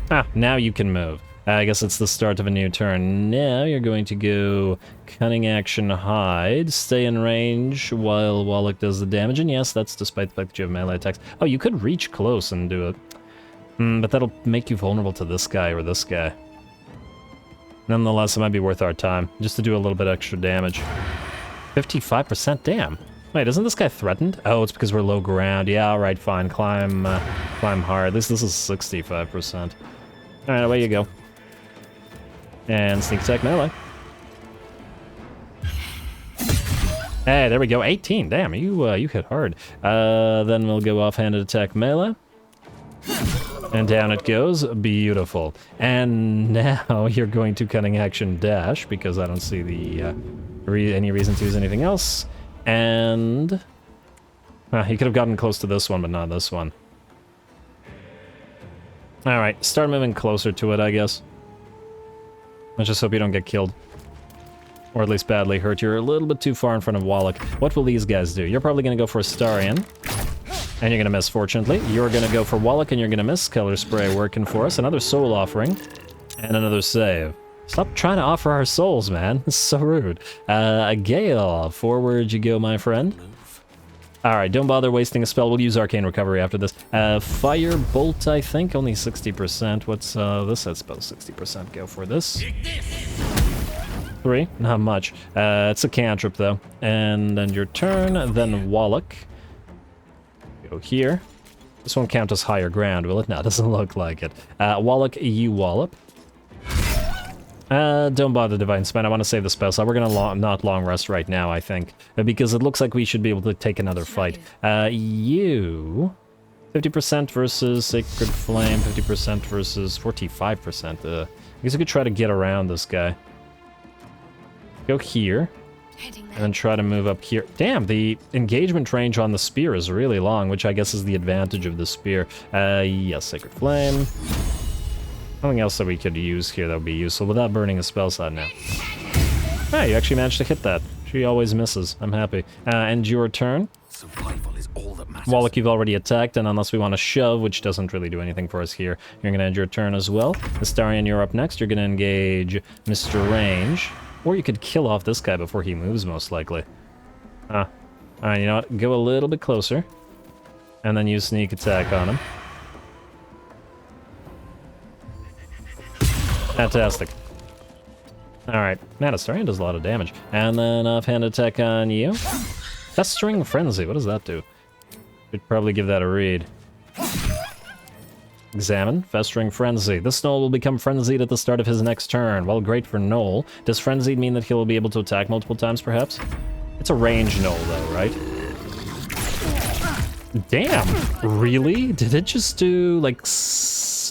Ah, now you can move. I guess it's the start of a new turn. Now you're going to go Cunning Action Hide, stay in range while Wallach does the damage, and yes, that's despite the fact that you have melee attacks. Oh, you could reach close and do it. But that'll make you vulnerable to this guy or this guy. Nonetheless, it might be worth our time, just to do a little bit extra damage. 55%, damn. Wait, isn't this guy threatened? Oh, it's because we're low ground. Yeah, alright, fine. Climb hard. At least this is 65%. Alright, away you go. And sneak attack melee. Hey, there we go. 18. Damn, you hit hard. Then we'll go offhanded attack melee. And down it goes. Beautiful. And now you're going to Cunning Action Dash, because I don't see the any reason to use anything else. And... he could have gotten close to this one, but not this one. Alright, start moving closer to it, I guess. Let's just hope you don't get killed. Or at least badly hurt. You're a little bit too far in front of Wallach. What will these guys do? You're probably going to go for Astarion. And you're going to miss, fortunately. You're going to go for Wallach, and you're going to miss. Color Spray working for us. Another soul offering. And another save. Stop trying to offer our souls, man. This is so rude. Gale, forward you go, my friend. Alright, don't bother wasting a spell. We'll use Arcane Recovery after this. Fire Bolt, I think. Only 60%. What's this? I suppose 60%. Go for this. 3, not much. It's a cantrip, though. And then your turn, then Wallach. Go here. This won't count as higher ground, will it? No, it doesn't look like it. Wallach, you wallop. Don't bother Divine Smite. I want to save the spell, so we're gonna not long rest right now, I think. Because it looks like we should be able to take another fight. You... 50% versus Sacred Flame, 50% versus 45%. I guess I could try to get around this guy. Go here, and then try to move up here. Damn, the engagement range on the spear is really long, which I guess is the advantage of the spear. Yes, Sacred Flame. Something else that we could use here that would be useful without burning a spell slot now. Hey, you actually managed to hit that. She always misses. I'm happy. End your turn. Survival is all that matters. Wallach, you've already attacked, and unless we want to shove, which doesn't really do anything for us here, you're going to end your turn as well. Astarion, you're up next. You're going to engage Mr. Range. Or you could kill off this guy before he moves, most likely. Alright, you know what? Go a little bit closer. And then use sneak attack on him. Fantastic. Alright, man, Astarion does a lot of damage. And then offhand attack on you. Festering Frenzy, what does that do? Should probably give that a read. Examine. Festering Frenzy. This Gnoll will become frenzied at the start of his next turn. Well, great for Gnoll. Does frenzied mean that he'll be able to attack multiple times, perhaps? It's a ranged Gnoll, though, right? Damn! Really? Did it just do, like,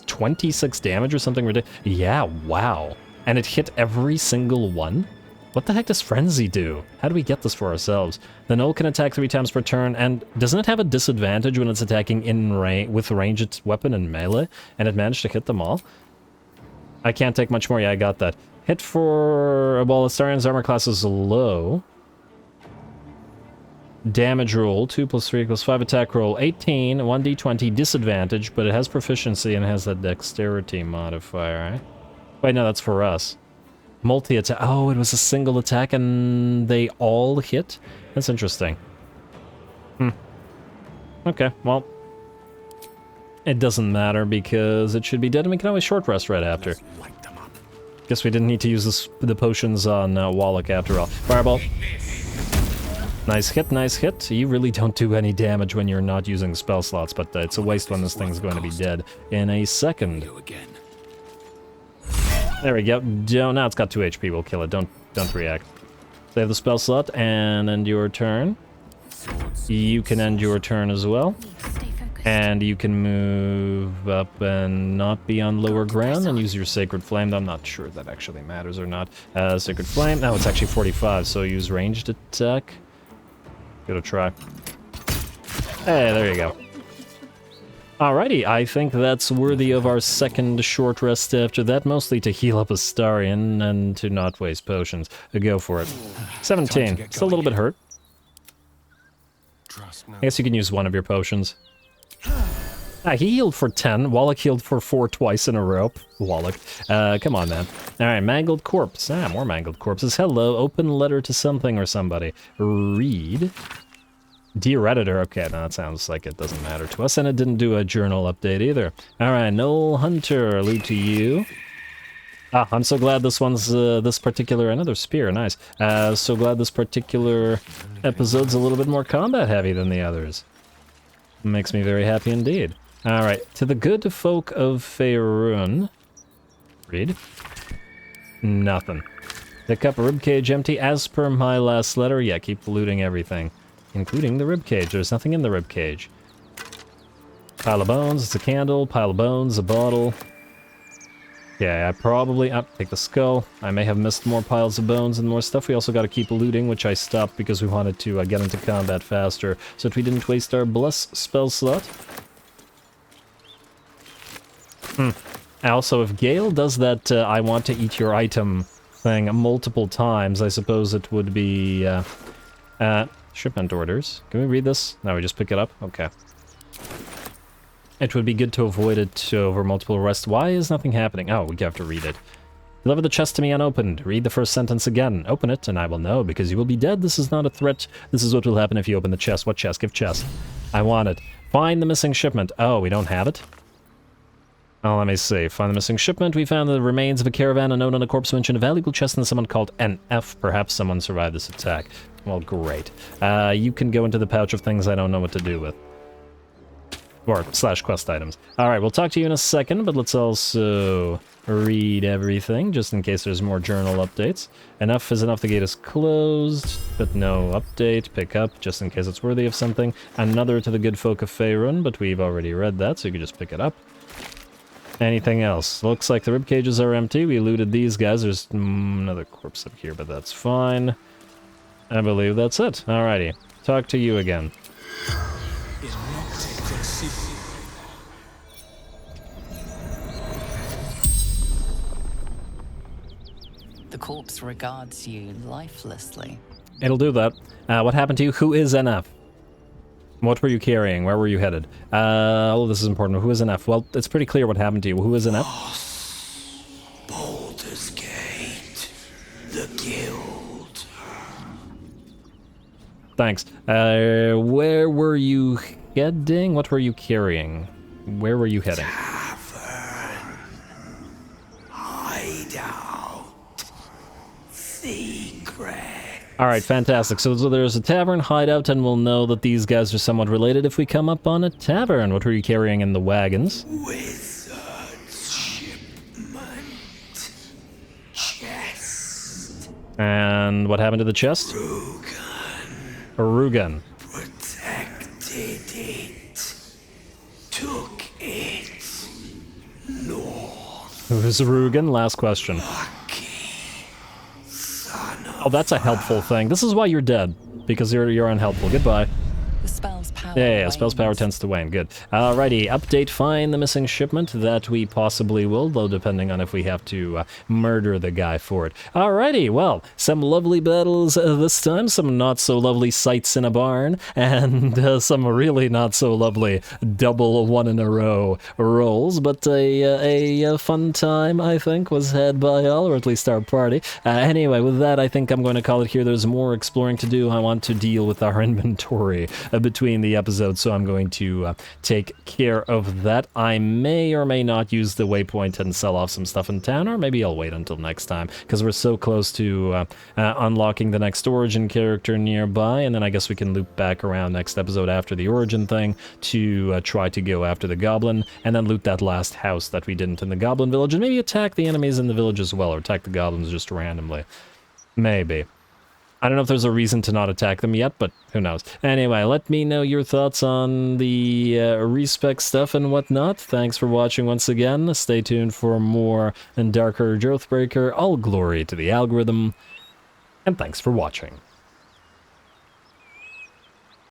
26 damage or something ridiculous? Yeah, wow. And it hit every single one? What the heck does Frenzy do? How do we get this for ourselves? The Gnoll can attack 3 times per turn, and doesn't it have a disadvantage when it's attacking with ranged weapon and melee? And it managed to hit them all? I can't take much more. Yeah, I got that. Hit for... Well, Astarion's armor class is low. Damage roll, 2 + 3 = 5 attack roll, 18, 1d20 disadvantage, but it has proficiency and has that dexterity modifier, right? Wait, no, that's for us. Multi-attack. Oh, it was a single attack and they all hit? That's interesting. Okay, well. It doesn't matter because it should be dead and we can always short rest right after. Guess we didn't need to use the potions on Wallach after all. Fireball. Nice hit, nice hit. You really don't do any damage when you're not using spell slots, but it's a waste when this thing's going to be dead in a second. There we go. Now it's got 2 HP. We'll kill it. Don't react. Save the spell slot and end your turn. You can end your turn as well. And you can move up and not be on lower ground and use your Sacred Flame. I'm not sure if that actually matters or not. Sacred Flame. No, it's actually 45, so use ranged attack. Give it a try. Hey, there you go. Alrighty, I think that's worthy of our second short rest after that, mostly to heal up Astarion and to not waste potions. Go for it. 17. Still a little bit hurt. I guess you can use one of your potions. He healed for 10. Wallach healed for 4 twice in a row. Wallach. Come on, man. Alright, Mangled Corpse. More Mangled Corpses. Hello, open letter to something or somebody. Read. Dear Editor. Okay, no, that sounds like it doesn't matter to us, and it didn't do a journal update either. Alright, Noel Hunter, loot to you. I'm so glad this one's, this particular, another spear, nice. So glad this particular episode's a little bit more combat heavy than the others. Makes me very happy indeed. Alright, to the good folk of Faerun. Read. Nothing. Pick up a ribcage empty as per my last letter. Yeah, keep looting everything. Including the ribcage. There's nothing in the ribcage. Pile of bones, it's a candle. Pile of bones, a bottle. Yeah, I probably... take the skull. I may have missed more piles of bones and more stuff. We also got to keep looting, which I stopped because we wanted to get into combat faster, so that we didn't waste our Bless spell slot. Also, if Gale does that I want to eat your item thing multiple times, I suppose it would be, shipment orders. Can we read this? No, we just pick it up? Okay. It would be good to avoid it over multiple arrests. Why is nothing happening? Oh, we have to read it. Deliver the chest to me unopened. Read the first sentence again. Open it, and I will know, because you will be dead. This is not a threat. This is what will happen if you open the chest. What chest? Give chest. I want it. Find the missing shipment. Oh, we don't have it? Oh, let me see. Find the missing shipment. We found the remains of a caravan. A note on a corpse mentioned a valuable chest and someone called NF. Perhaps someone survived this attack. Well, great. You can go into the pouch of things I don't know what to do with. Or / quest items. Alright, we'll talk to you in a second, but let's also read everything, just in case there's more journal updates. Enough is enough, the gate is closed, but no update. Pick up, just in case it's worthy of something. Another to the good folk of Faerun, but we've already read that, so you can just pick it up. Anything else? Looks like the rib cages are empty. We looted these guys. There's another corpse up here, but that's fine. I believe that's it. Alrighty. Talk to you again. The corpse regards you lifelessly. It'll do that. What happened to you? Who is NF? What were you carrying? Where were you headed? Oh, this is important. Who is NF? Well, it's pretty clear what happened to you. Who is NF? Baldur's Gate. The Guild. Thanks. Where were you heading? What were you carrying? Where were you heading? Tavern. Hideout. Secret. Alright, fantastic. So there's a tavern hideout, and we'll know that these guys are somewhat related if we come up on a tavern. What were you carrying in the wagons? Wizard's shipment. Chest. And what happened to the chest? Rugan. A Rugan. Protected it. Took it. North. Who's Rugan? Last question. Oh, that's a helpful thing. This is why you're dead, because you're unhelpful. Goodbye. The spell's power. Yeah, spell's power tends to wane. Good. Alrighty, update, find the missing shipment. That we possibly will, though depending on if we have to murder the guy for it. Alrighty, well, some lovely battles this time, some not so lovely sights in a barn, and some really not so lovely double one in a row rolls, but a fun time, I think, was had by all, or at least our party. Anyway, with that, I think I'm going to call it here. There's more exploring to do. I want to deal with our inventory between the episodes, so I'm going to take care of that. I may or may not use the waypoint and sell off some stuff in town, or maybe I'll wait until next time, because we're so close to unlocking the next origin character nearby, and then I guess we can loop back around next episode after the origin thing to try to go after the goblin, and then loot that last house that we didn't in the goblin village, and maybe attack the enemies in the village as well, or attack the goblins just randomly. Maybe. I don't know if there's a reason to not attack them yet, but who knows. Anyway, let me know your thoughts on the respec stuff and whatnot. Thanks for watching once again. Stay tuned for more Dark Urge Oathbreaker. All glory to the algorithm. And thanks for watching.